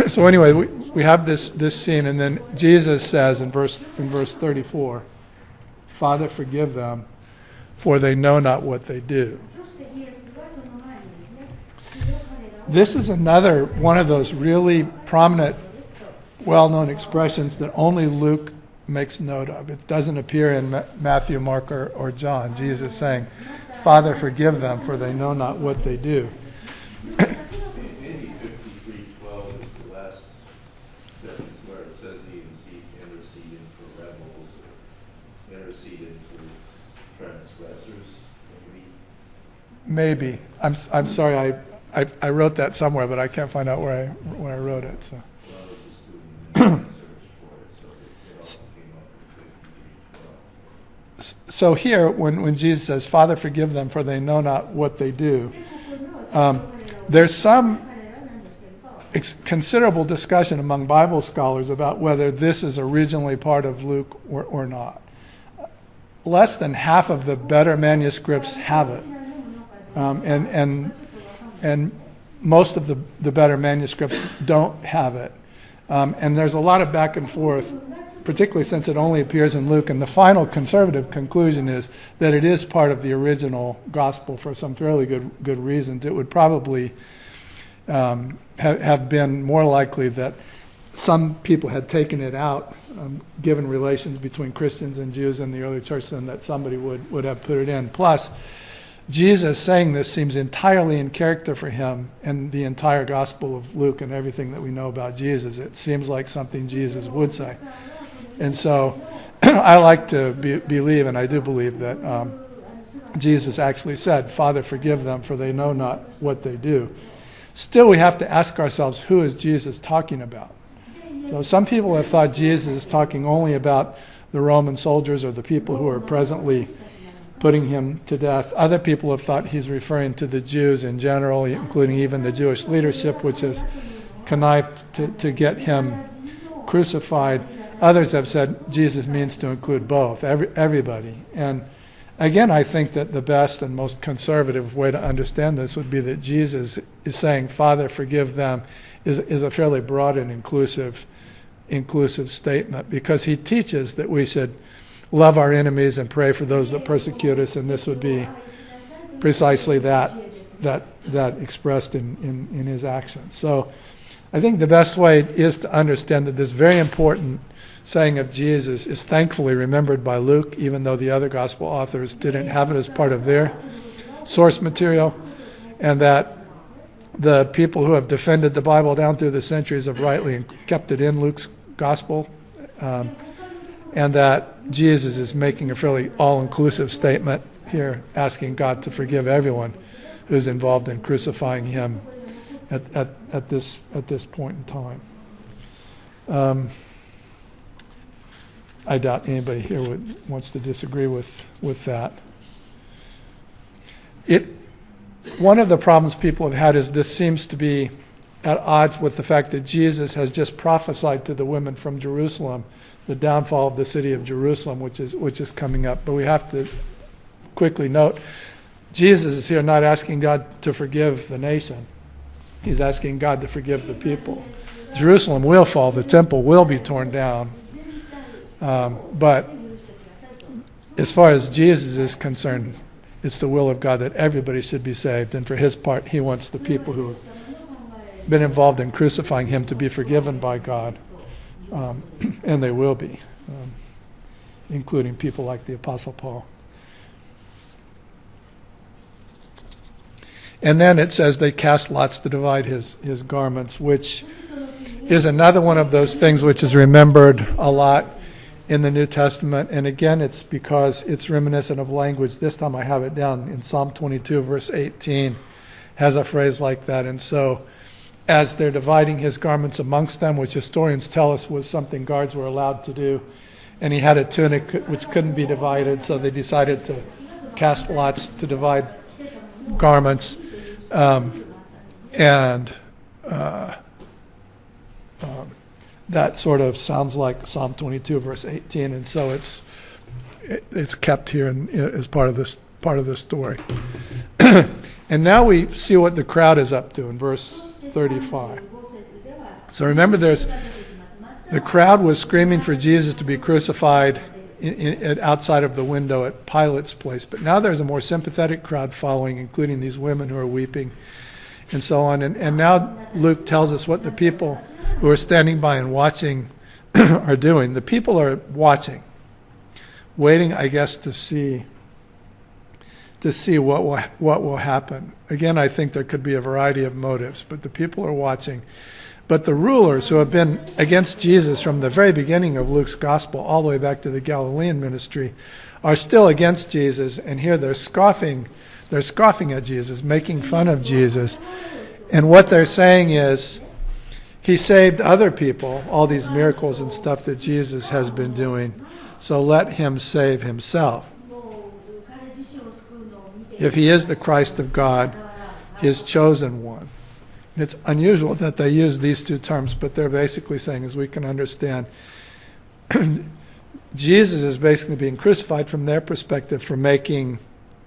Speaker 1: So anyway, we have this scene, and then Jesus says in verse 34, "Father, forgive them, for they know not what they do." This is another one of those really prominent, well-known expressions that only Luke makes note of. It doesn't appear in Matthew, Mark, or John. Jesus saying, "Father, forgive them, for they know not what they do."
Speaker 3: Maybe 53:12 is the last sentence where it says he interceded for rebels, or interceded for transgressors.
Speaker 1: Maybe. I'm sorry. I wrote that somewhere, but I can't find out where I wrote it. So.
Speaker 3: Well, I was a student and I searched for it, so it also came up with 53:12.
Speaker 1: So here, when Jesus says, "Father, forgive them, for they know not what they do," there's some considerable discussion among Bible scholars about whether this is originally part of Luke or not. Less than half of the better manuscripts have it, and most of the better manuscripts don't have it. And there's a lot of back and forth, particularly since it only appears in Luke. And the final conservative conclusion is that it is part of the original gospel for some fairly good reasons. It would probably have been more likely that some people had taken it out, given relations between Christians and Jews in the early church, than that somebody would have put it in. Plus, Jesus saying this seems entirely in character for him and the entire Gospel of Luke and everything that we know about Jesus. It seems like something Jesus would say. And so I like to believe, and I do believe, that Jesus actually said, "Father, forgive them, for they know not what they do." Still, we have to ask ourselves, who is Jesus talking about? So some people have thought Jesus is talking only about the Roman soldiers or the people who are presently putting him to death. Other people have thought he's referring to the Jews in general, including even the Jewish leadership, which has connived to get him crucified. Others have said Jesus means to include both, everybody. And again, I think that the best and most conservative way to understand this would be that Jesus is saying, "Father, forgive them," is a fairly broad and inclusive statement, because he teaches that we should love our enemies and pray for those that persecute us, and this would be precisely that expressed in his actions. So I think the best way is to understand that this very important saying of Jesus is thankfully remembered by Luke, even though the other gospel authors didn't have it as part of their source material, and that the people who have defended the Bible down through the centuries have rightly kept it in Luke's gospel, and that Jesus is making a fairly all-inclusive statement here, asking God to forgive everyone who's involved in crucifying him at this point in time. I doubt anybody here wants to disagree with that. One of the problems people have had is this seems to be at odds with the fact that Jesus has just prophesied to the women from Jerusalem the downfall of the city of Jerusalem, which is coming up. But we have to quickly note, Jesus is here not asking God to forgive the nation. He's asking God to forgive the people. Jerusalem will fall. The temple will be torn down. But as far as Jesus is concerned, it's the will of God that everybody should be saved. And for his part, he wants the people who have been involved in crucifying him to be forgiven by God. And they will be, including people like the Apostle Paul. And then it says they cast lots to divide his garments, which is another one of those things which is remembered a lot in the New Testament. And again, it's because it's reminiscent of language. This time I have it down in Psalm 22, verse 18, has a phrase like that. And so as they're dividing his garments amongst them, which historians tell us was something guards were allowed to do, and he had a tunic which couldn't be divided, so they decided to cast lots to divide garments. That sort of sounds like Psalm 22, verse 18, and so it's kept here as part of this story. And now we see what the crowd is up to in verse 35. So remember, the crowd was screaming for Jesus to be crucified outside of the window at Pilate's place, but now there's a more sympathetic crowd following, including these women who are weeping and so on. And now Luke tells us what the people who are standing by and watching are doing. The people are watching, waiting, I guess, to see what will happen. Again, I think there could be a variety of motives, but the people are watching. But the rulers who have been against Jesus from the very beginning of Luke's gospel all the way back to the Galilean ministry are still against Jesus, and here they're scoffing at Jesus, making fun of Jesus. And what they're saying is, he saved other people, all these miracles and stuff that Jesus has been doing, so let him save himself. If he is the Christ of God, his chosen one. And it's unusual that they use these two terms, but they're basically saying, as we can understand, Jesus is basically being crucified from their perspective for making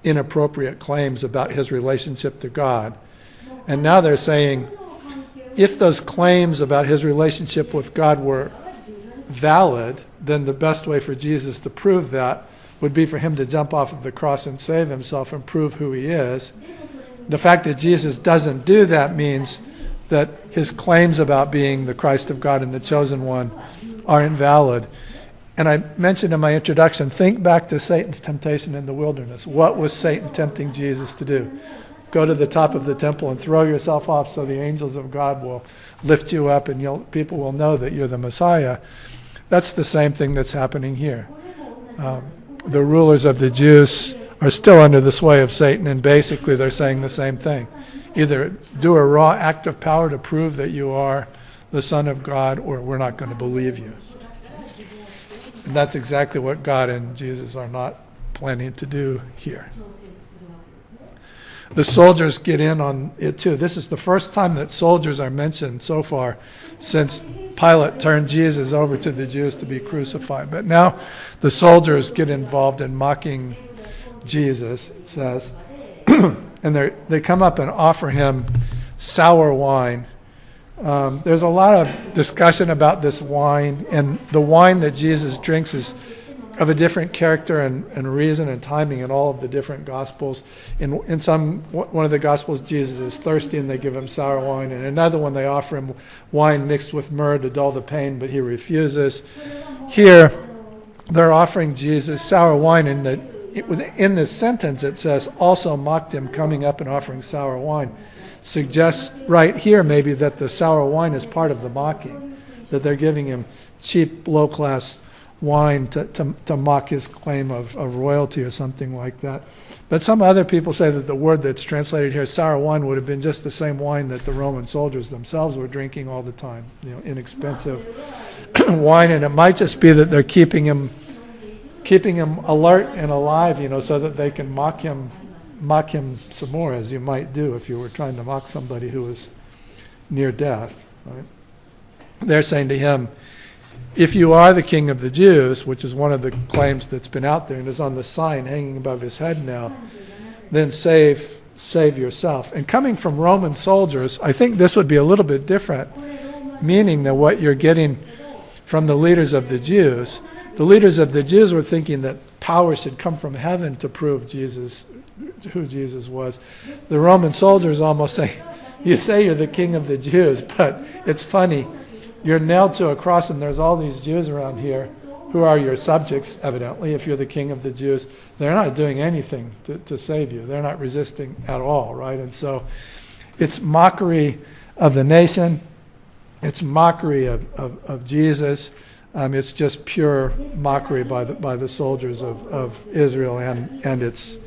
Speaker 1: inappropriate claims about his relationship to God. And now they're saying, if those claims about his relationship with God were valid, then the best way for Jesus to prove that would be for him to jump off of the cross and save himself and prove who he is. The fact that Jesus doesn't do that means that his claims about being the Christ of God and the chosen one aren't valid. And I mentioned in my introduction, think back to Satan's temptation in the wilderness. What was Satan tempting Jesus to do? Go to the top of the temple and throw yourself off so the angels of God will lift you up and people will know that you're the Messiah. That's the same thing that's happening here. The rulers of the Jews are still under the sway of Satan, and basically they're saying the same thing. Either do a raw act of power to prove that you are the Son of God, or we're not going to believe you. And that's exactly what God and Jesus are not planning to do here. The soldiers get in on it too. This is the first time that soldiers are mentioned so far since Pilate turned Jesus over to the Jews to be crucified. But now the soldiers get involved in mocking Jesus, it says. And they come up and offer him sour wine. There's a lot of discussion about this wine, and the wine that Jesus drinks is of a different character and reason and timing in all of the different Gospels. In one of the Gospels, Jesus is thirsty and they give him sour wine. In another one, they offer him wine mixed with myrrh to dull the pain, but he refuses. Here, they're offering Jesus sour wine, and in this sentence it says, also mocked him, coming up and offering sour wine. Suggests right here maybe that the sour wine is part of the mocking, that they're giving him cheap, low-class wine to mock his claim of royalty or something like that. But some other people say that the word that's translated here, sour wine, would have been just the same wine that the Roman soldiers themselves were drinking all the time, inexpensive wine. And it might just be that they're keeping him alert and alive, so that they can mock him some more, as you might do if you were trying to mock somebody who was near death. Right? They're saying to him, if you are the king of the Jews, which is one of the claims that's been out there and is on the sign hanging above his head now, then save yourself. And coming from Roman soldiers, I think this would be a little bit different meaning than what you're getting from the leaders of the Jews. The leaders of the Jews were thinking that power should come from heaven to prove who Jesus was. The Roman soldiers almost say, you say you're the king of the Jews, but it's funny. You're nailed to a cross, and there's all these Jews around here who are your subjects, evidently, if you're the king of the Jews. They're not doing anything to save you. They're not resisting at all, right? And so it's mockery of the nation. It's mockery of Jesus. It's just pure mockery by the soldiers of Israel and its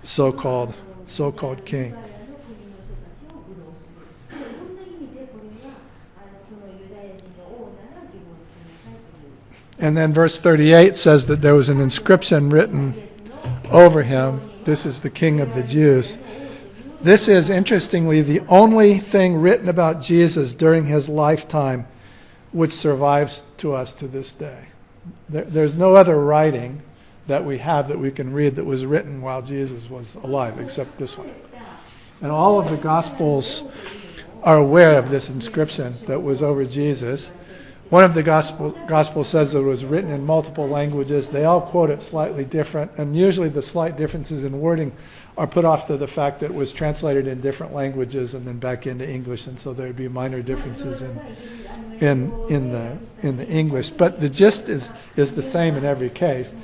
Speaker 1: so-called king. And then verse 38 says that there was an inscription written over him, this is the King of the Jews. This is, interestingly, the only thing written about Jesus during his lifetime which survives to us to this day. There's no other writing that we have that we can read that was written while Jesus was alive, except this one. And all of the Gospels are aware of this inscription that was over Jesus. One of the Gospels says that it was written in multiple languages. They all quote it slightly different, and usually the slight differences in wording are put off to the fact that it was translated in different languages and then back into English, and so there'd be minor differences in the English. But the gist is the same in every case,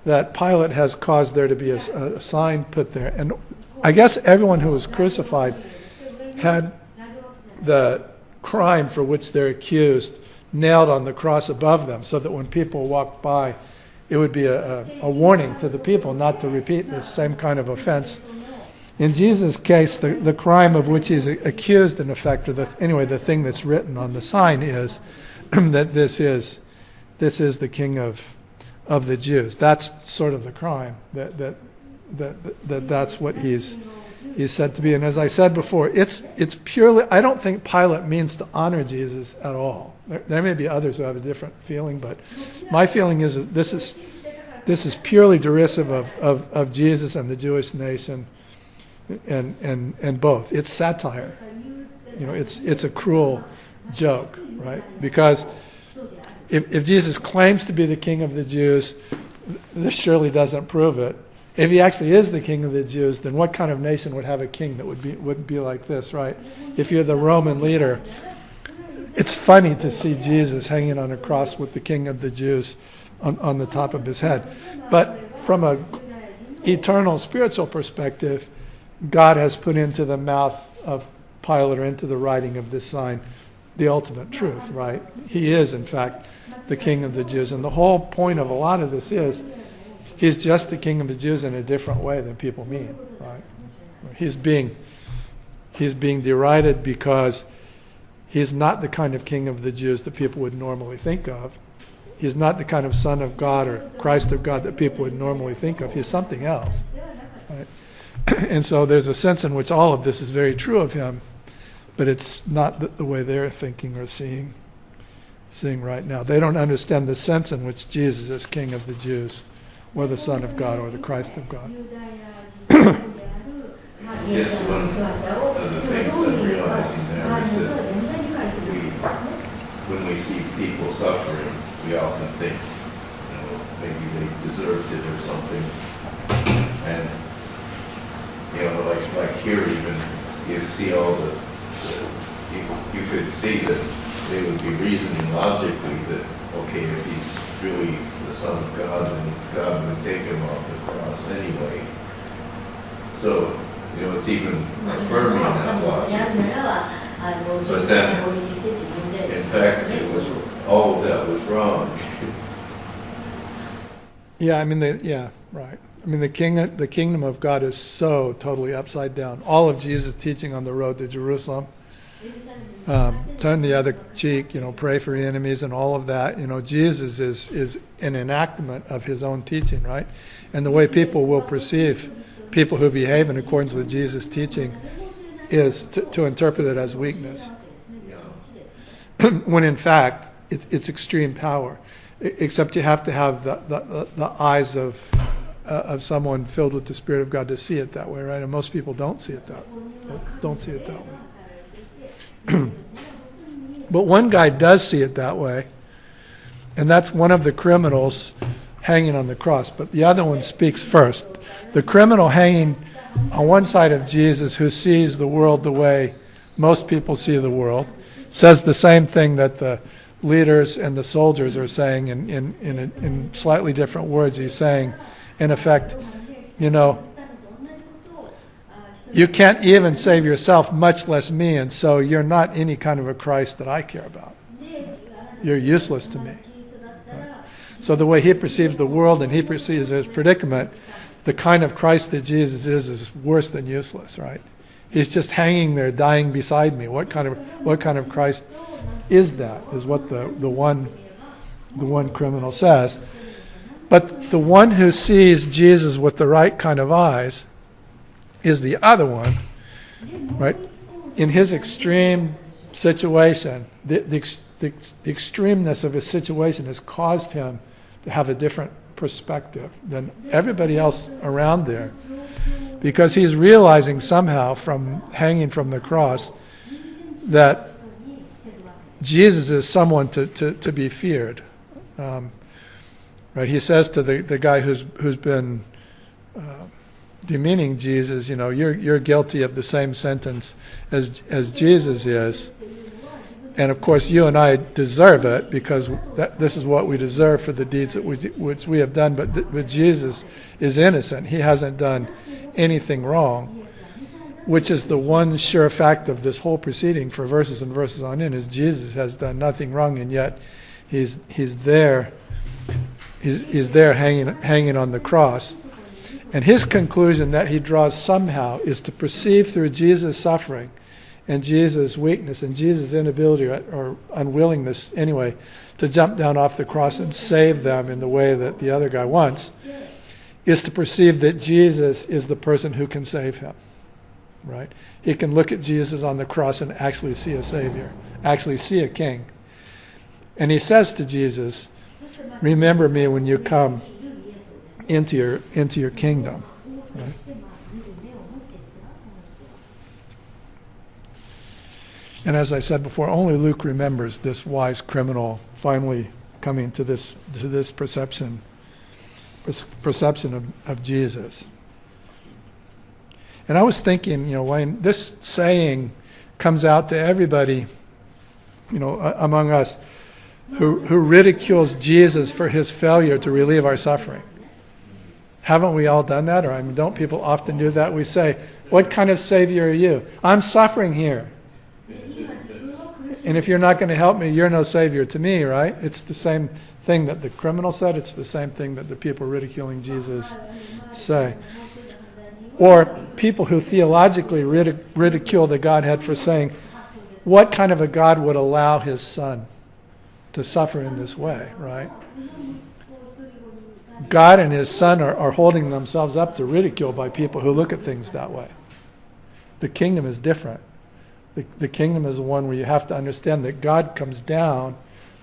Speaker 1: that Pilate has caused there to be a sign put there. And I guess everyone who was crucified had the crime for which they're accused nailed on the cross above them, so that when people walked by, it would be a warning to the people not to repeat this same kind of offense. In Jesus' case, the crime of which he's accused, in effect, or the thing that's written on the sign is that this is the King of the Jews. That's sort of the crime, that's what he's said to be. And as I said before, it's purely, I don't think Pilate means to honor Jesus at all. There may be others who have a different feeling, but my feeling is that this is purely derisive of Jesus and the Jewish nation, and both. It's satire. It's a cruel joke, right? Because if Jesus claims to be the king of the Jews, this surely doesn't prove it. If he actually is the king of the Jews, then what kind of nation would have a king that wouldn't be like this, right? If you're the Roman leader, it's funny to see Jesus hanging on a cross with the king of the Jews on the top of his head. But from an eternal spiritual perspective, God has put into the mouth of Pilate, or into the writing of this sign, the ultimate truth, right? He is, in fact, the king of the Jews. And the whole point of a lot of this is, he's just the king of the Jews in a different way than people mean, right? He's being derided because he's not the kind of king of the Jews that people would normally think of. He's not the kind of Son of God or Christ of God that people would normally think of. He's something else, right? And so there's a sense in which all of this is very true of him, but it's not the way they're thinking or seeing right now. They don't understand the sense in which Jesus is king of the Jews, or the Son of God, or the Christ of God.
Speaker 3: Yes, one of the things I'm realizing there is that when we see people suffering, we often think, maybe they deserved it or something. And, like here even, you see all you could see that they would be reasoning logically that, okay, if he's really the Son of God, then God would take him off the cross anyway. So, it's even affirming that logic. But then, in fact, all of that was wrong.
Speaker 1: Yeah, right. The kingdom of God is so totally upside down. All of Jesus' teaching on the road to Jerusalem, turn the other cheek, pray for your enemies, and all of that. Jesus is an enactment of his own teaching, right? And the way people will perceive people who behave in accordance with Jesus' teaching is to interpret it as weakness, when in fact it's extreme power. Except you have to have the eyes of someone filled with the Spirit of God to see it that way, right? And most people don't see it that way. But one guy does see it that way, and that's one of the criminals hanging on the cross. But the other one speaks first. The criminal hanging on one side of Jesus, who sees the world the way most people see the world, says the same thing that the leaders and the soldiers are saying in slightly different words. He's saying, in effect, you can't even save yourself, much less me, and so you're not any kind of a Christ that I care about. You're useless to me. Right? So the way he perceives the world and he perceives his predicament, the kind of Christ that Jesus is worse than useless, right? He's just hanging there, dying beside me. What kind of Christ is that? Is what the one criminal says. But the one who sees Jesus with the right kind of eyes is the other one, right? In his extreme situation, the extremeness of his situation has caused him to have a different perspective than everybody else around there, because he's realizing somehow from hanging from the cross that Jesus is someone to be feared. Right? He says to the guy who's been demeaning Jesus, you're guilty of the same sentence as Jesus is. And of course, you and I deserve it, because this is what we deserve for the deeds which we have done. But Jesus is innocent. He hasn't done anything wrong, which is the one sure fact of this whole proceeding for verses and verses on in, is Jesus has done nothing wrong, and yet he's there. He's there hanging on the cross. And his conclusion that he draws somehow is to perceive through Jesus' suffering and Jesus' weakness and Jesus' inability or unwillingness anyway to jump down off the cross and save them in the way that the other guy wants, is to perceive that Jesus is the person who can save him, right? He can look at Jesus on the cross and actually see a Savior, actually see a King. And he says to Jesus, remember me when you come into your kingdom, right? And as I said before, only Luke remembers this wise criminal finally coming to this perception of Jesus. And I was thinking, when this saying comes out to everybody, among us, who ridicules Jesus for his failure to relieve our suffering. Haven't we all done that? Or don't people often do that? We say, what kind of Savior are you? I'm suffering here. And if you're not going to help me, you're no Savior to me, right? It's the same thing that the criminal said. It's the same thing that the people ridiculing Jesus say. Or people who theologically ridicule the Godhead for saying, what kind of a God would allow his son to suffer in this way, right? God and his son are holding themselves up to ridicule by people who look at things that way. The kingdom is different. The kingdom is one where you have to understand that God comes down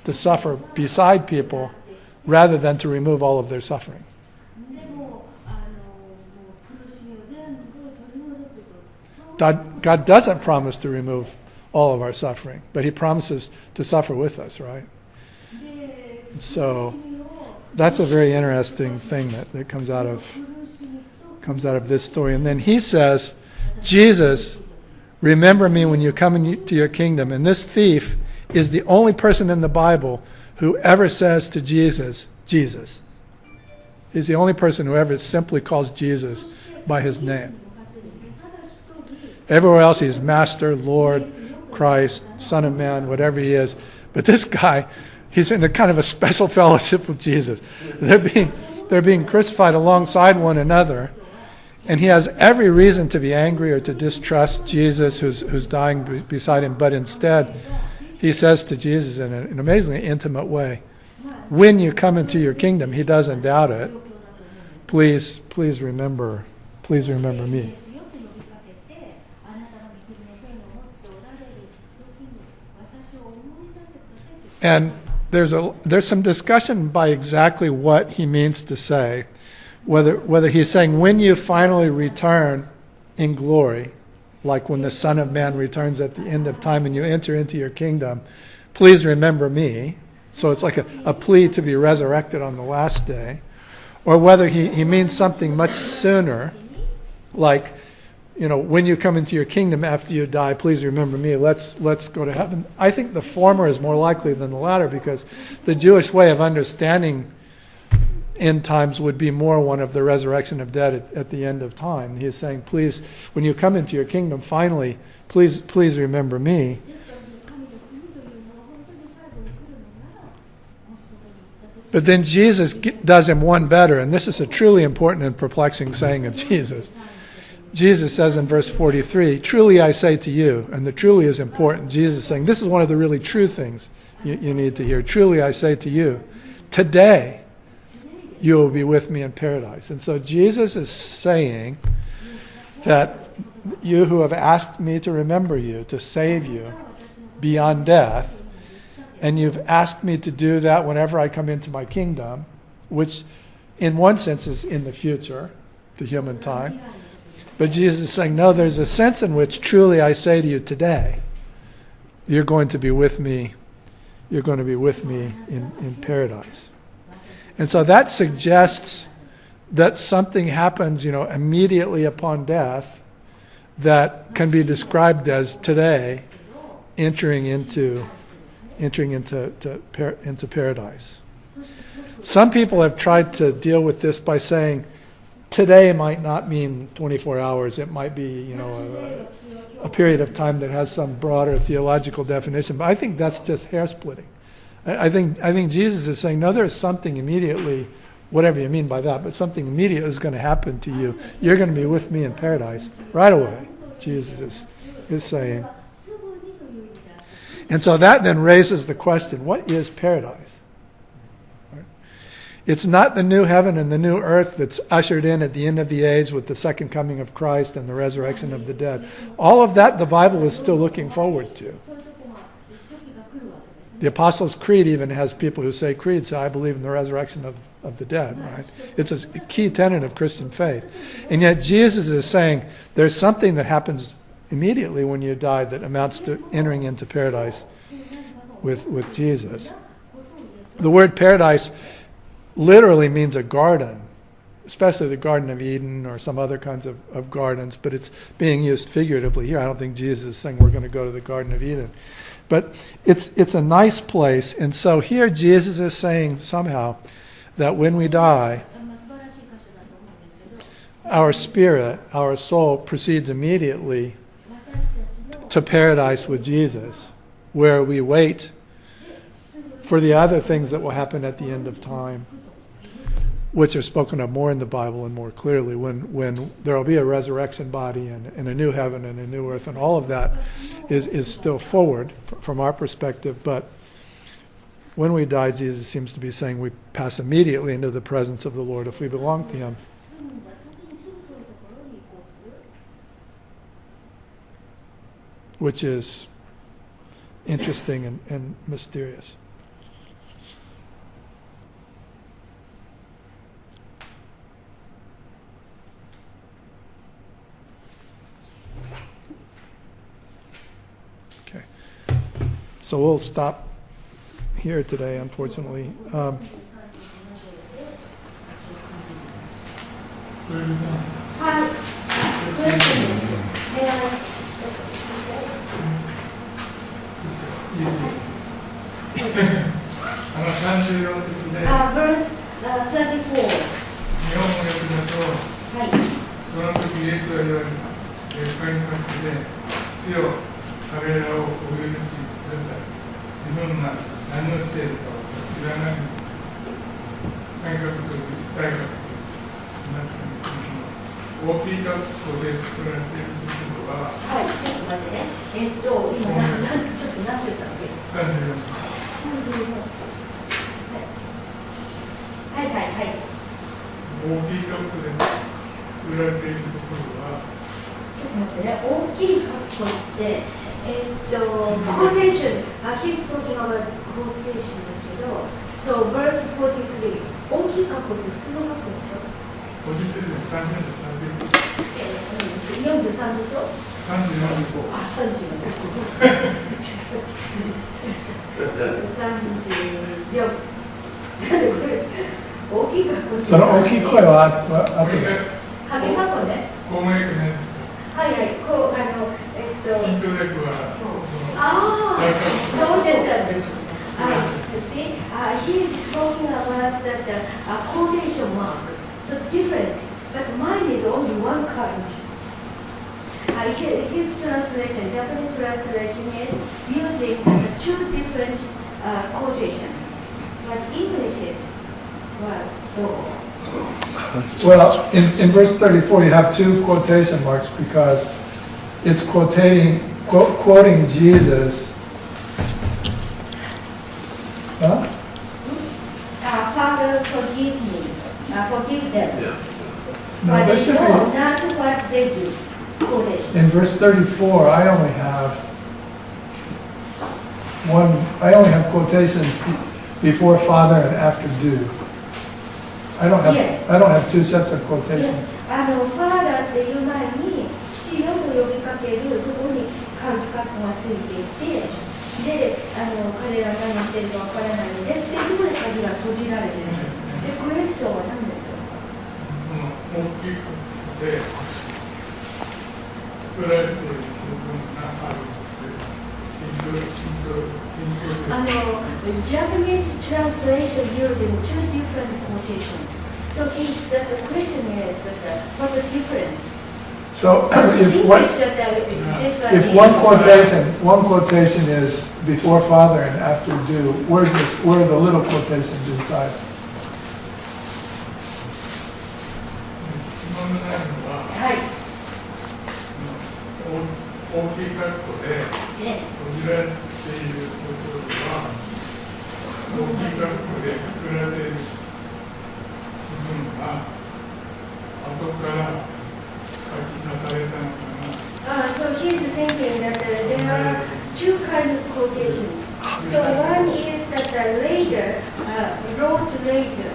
Speaker 1: to suffer beside people rather than to remove all of their suffering. God doesn't promise to remove all of our suffering, but he promises to suffer with us, right? And so that's a very interesting thing that comes out of this story. And then he says, Jesus, remember me when you come into your kingdom. And this thief is the only person in the Bible who ever says to Jesus, Jesus. He's the only person who ever simply calls Jesus by his name. Everywhere else he's Master, Lord, Christ, Son of Man, whatever he is. But this guy, he's in a kind of a special fellowship with Jesus. They're being crucified alongside one another. And he has every reason to be angry or to distrust Jesus who's dying beside him. But instead, he says to Jesus in an amazingly intimate way, when you come into your kingdom, he doesn't doubt it. Please remember me. And there's some discussion by exactly what he means to say, whether he's saying when you finally return in glory, like when the Son of Man returns at the end of time and you enter into your kingdom, please remember me. So it's like a plea to be resurrected on the last day. Or whether he means something much sooner, like, when you come into your kingdom after you die, please remember me. Let's go to heaven. I think the former is more likely than the latter, because the Jewish way of understanding end times would be more one of the resurrection of dead at the end of time. He is saying, please, when you come into your kingdom, finally, please remember me. But then Jesus does him one better, and this is a truly important and perplexing saying of Jesus. Jesus says in verse 43, truly I say to you, and the truly is important. Jesus is saying, this is one of the really true things you need to hear. Truly I say to you, today you will be with me in paradise. And so Jesus is saying that you who have asked me to remember you, to save you beyond death, and you've asked me to do that whenever I come into my kingdom, which in one sense is in the future, to human time. But Jesus is saying, no, there's a sense in which truly I say to you today, you're going to be with me. You're going to be with me in paradise. And so that suggests that something happens, immediately upon death that can be described as today entering into paradise. Some people have tried to deal with this by saying today might not mean 24 hours. It might be, a period of time that has some broader theological definition. But I think that's just hair splitting. I think Jesus is saying, no, there's something immediately, whatever you mean by that, but something immediate is going to happen to you. You're going to be with me in paradise right away, Jesus is saying. And so that then raises the question, what is paradise? Right? It's not the new heaven and the new earth that's ushered in at the end of the age with the second coming of Christ and the resurrection of the dead. All of that the Bible is still looking forward to. The Apostles' Creed even has people who say, I believe in the resurrection of the dead, right? It's a key tenet of Christian faith. And yet Jesus is saying there's something that happens immediately when you die that amounts to entering into paradise with Jesus. The word paradise literally means a garden, especially the Garden of Eden or some other kinds of gardens, but it's being used figuratively here. I don't think Jesus is saying we're going to go to the Garden of Eden. But it's a nice place, and so here Jesus is saying somehow that when we die, our spirit, our soul proceeds immediately to paradise with Jesus, where we wait for the other things that will happen at the end of time, which are spoken of more in the Bible and more clearly, when there will be a resurrection body and a new heaven and a new earth, and all of that is still forward from our perspective. But when we die, Jesus seems to be saying we pass immediately into the presence of the Lord if we belong to him. Which is interesting and mysterious. Okay. So we'll stop here today, unfortunately.
Speaker 5: Verse 34.
Speaker 6: 日本語訳だと、
Speaker 5: はい。
Speaker 6: その時イエスは言われた。深い感じで、父よ、彼らをお許しください。自分が何をしているか知らない。大学とし、大学とし、大きい学校で作られているところは、
Speaker 5: はい、ちょっと待ってね。今ちょっと何節だっけ
Speaker 6: 34。
Speaker 5: はいはいはい。
Speaker 6: 大きいカップで作られているところは、
Speaker 5: ちょっと待ってね。大きいカップって、コーテーション、he's talking about コーテーションですけど、so verse 43、大きいカップって普通のカップでしょ
Speaker 6: 53で
Speaker 5: 43でしょ
Speaker 6: 34。
Speaker 5: あ、大きいカップ
Speaker 1: その大きい声は後で。
Speaker 5: 影箱ね。
Speaker 6: 公明区ね。
Speaker 5: はいはい、
Speaker 6: 新教略は、
Speaker 5: そうですよね。See, he's talking about that quotation mark. So different, but mine is only one kind. His translation, Japanese translation, is using two different quotation, but English is
Speaker 1: Well, in verse 34, you have two quotation marks because it's quoting Jesus. Huh?
Speaker 5: Father, forgive me, forgive them.
Speaker 3: Yeah.
Speaker 1: No,
Speaker 5: But
Speaker 1: there
Speaker 5: they
Speaker 1: should
Speaker 5: know
Speaker 1: be.
Speaker 5: not what they do. Quotation.
Speaker 1: In verse 34, I only have quotations before Father and after do.
Speaker 5: Yes.
Speaker 1: I don't have two sets of quotations.
Speaker 5: ファーダーっていう前に父よと呼びかけるところにカッコがついていて、で、彼らが何してるかわからないんですっていうところで鍵が閉じられてるんです。で、クエスチョンは何でしょうか？
Speaker 6: 大きいことで作られている部分があるので、
Speaker 5: Japanese translation using two different quotations. So the question is, what's the difference?
Speaker 1: So
Speaker 5: English,
Speaker 1: if one quotation is before Father and after do, where are the little quotations inside?
Speaker 6: 質問のないのは、
Speaker 5: はい。
Speaker 6: 大きいカッコで閉じられているところは、大きいカッコで作られている部分が後から書き出されたのかな。
Speaker 5: So he's thinking that there are two kinds of quotations. So one is that later, wrote later.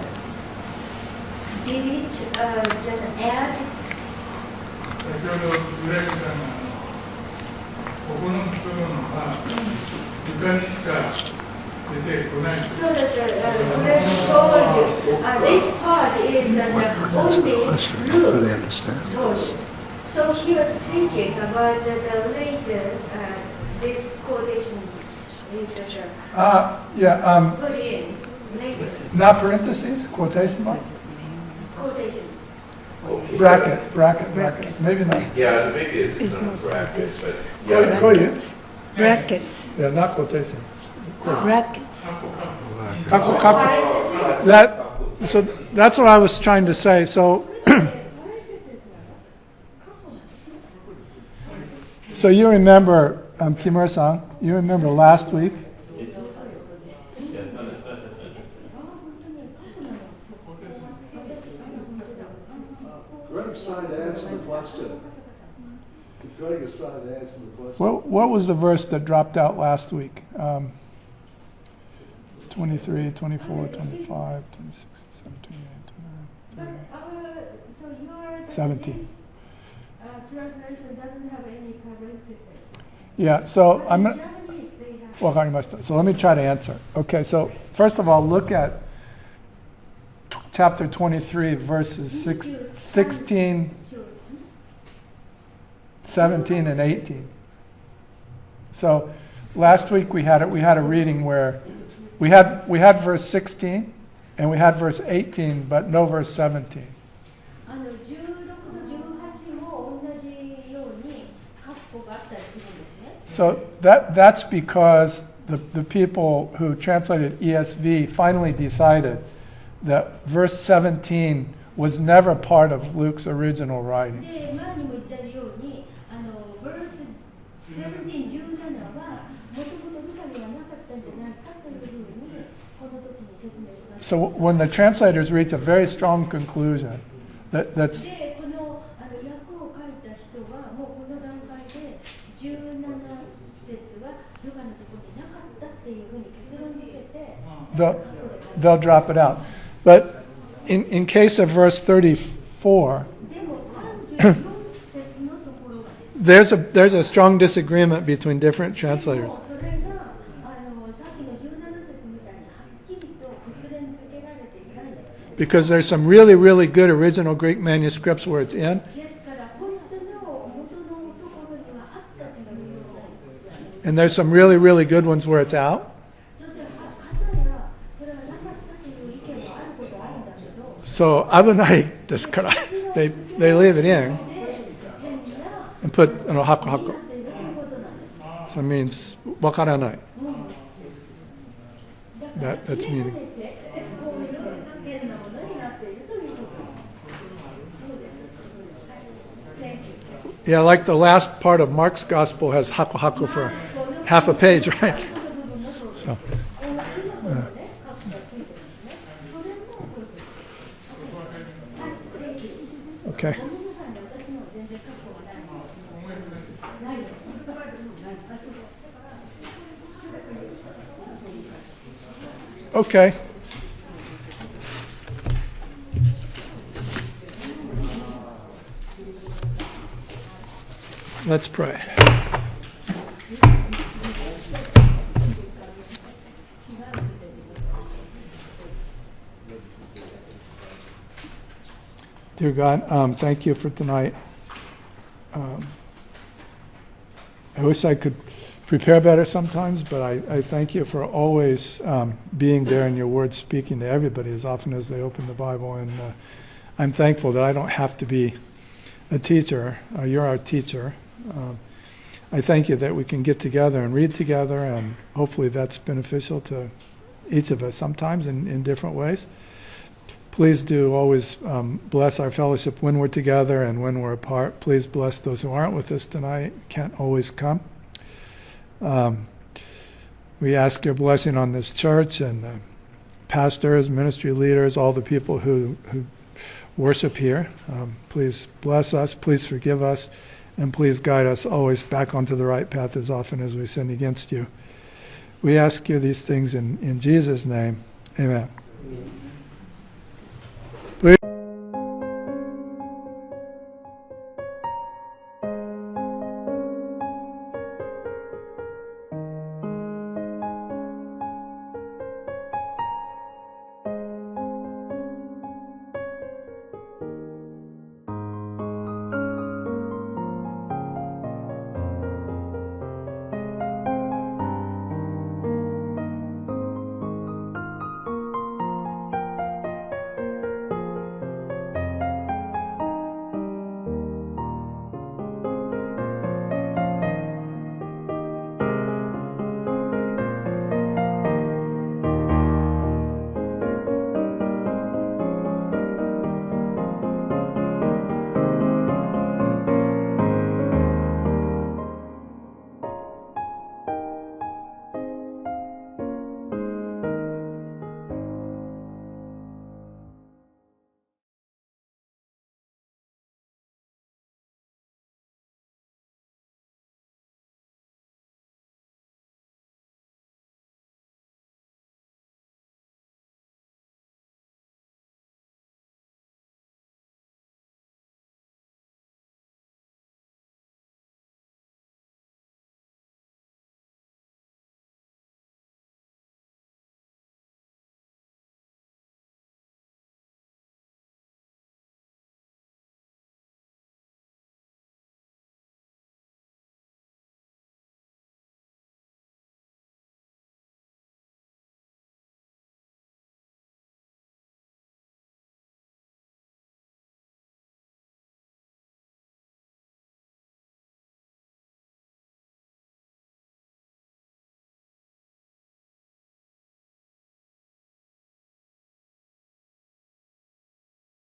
Speaker 5: Did it just add?
Speaker 6: 先ほどブレイクさんがここの部分は床にしか出てこない。
Speaker 5: So that Greg told you, this part is only root torsion. So he was thinking about later, this quotation is put in later.
Speaker 1: Not parentheses, quotation mark?
Speaker 5: Quotations.
Speaker 1: Bracket. Maybe not.
Speaker 3: Yeah, maybe it's not brackets, but yeah.
Speaker 1: Brackets.
Speaker 4: Brackets.
Speaker 1: Yeah, not quotation.
Speaker 4: Brackets.
Speaker 1: So that's what I was trying to say. So, so you remember, Kimura-san, you remember last week?
Speaker 2: Greg's trying to answer the question. Greg is trying to answer the question.
Speaker 1: What was the verse that dropped out last week? 23, 24, 25, 26, 17, 29, 30.
Speaker 5: So your
Speaker 1: 17.
Speaker 5: Translation doesn't have any parentheses.
Speaker 1: Yeah, so I'm going to...
Speaker 5: Japanese, they have.
Speaker 1: わかりました. So let me try to answer. Okay, so first of all, look at chapter 23, verses 16, 17, and 18. So last week we had a reading where we had verse 16 and we had verse 18, but no verse 17.
Speaker 5: 16と18も同じように括弧があったりするんですね。
Speaker 1: So that's because the people who translated ESV finally decided that verse 17 was never part of Luke's original writing.
Speaker 5: で、前にも言ったように、verse 17、17はもともとルカにはなかったんじゃないかというふうにこの時に説明しました。
Speaker 1: So when the translators reach a very strong conclusion that's
Speaker 5: で、この訳を書いた人はもうこの段階で17節はルカのところになかったっていうふうに結論付けて、
Speaker 1: they'll drop it out. But in case of verse 34,
Speaker 5: でも34節のところがですね。
Speaker 1: there's a strong disagreement between different
Speaker 5: でも
Speaker 1: translators.
Speaker 5: それがさっきの17節みたいにはっきりと結連付けられていないんですね。
Speaker 1: Because there's some really, really good original Greek manuscripts where it's in,
Speaker 5: ですから本当の元のところにはあったというような。
Speaker 1: and there's some really, really good ones where it's out.
Speaker 5: そして方やそれがなかったという意見もあることはあるんだけど、
Speaker 1: So 危ないですから they leave it in
Speaker 5: 変な
Speaker 1: and put hako hako.
Speaker 5: ということなんです。
Speaker 1: So it means わからない. That's meaning.
Speaker 5: こういう変なものになっているということです。そうです。Thank you.
Speaker 1: Yeah, like the last part of Mark's gospel has hako hako for half a page, right? So, okay. Okay. Let's pray. Dear God, thank you for tonight. I wish I could prepare better sometimes, but I thank you for always being there in your word, speaking to everybody as often as they open the Bible. And I'm thankful that I don't have to be a teacher. You're our teacher. I thank you that we can get together and read together, and hopefully that's beneficial to each of us sometimes in different ways. Please do always bless our fellowship when we're together and when we're apart. Please bless those who aren't with us tonight, can't always come. We ask your blessing on this church and the pastors, ministry leaders, all the people who worship here. Please bless us, please forgive us, and please guide us always back onto the right path as often as we sin against you. We ask you these things in Jesus' name. Amen.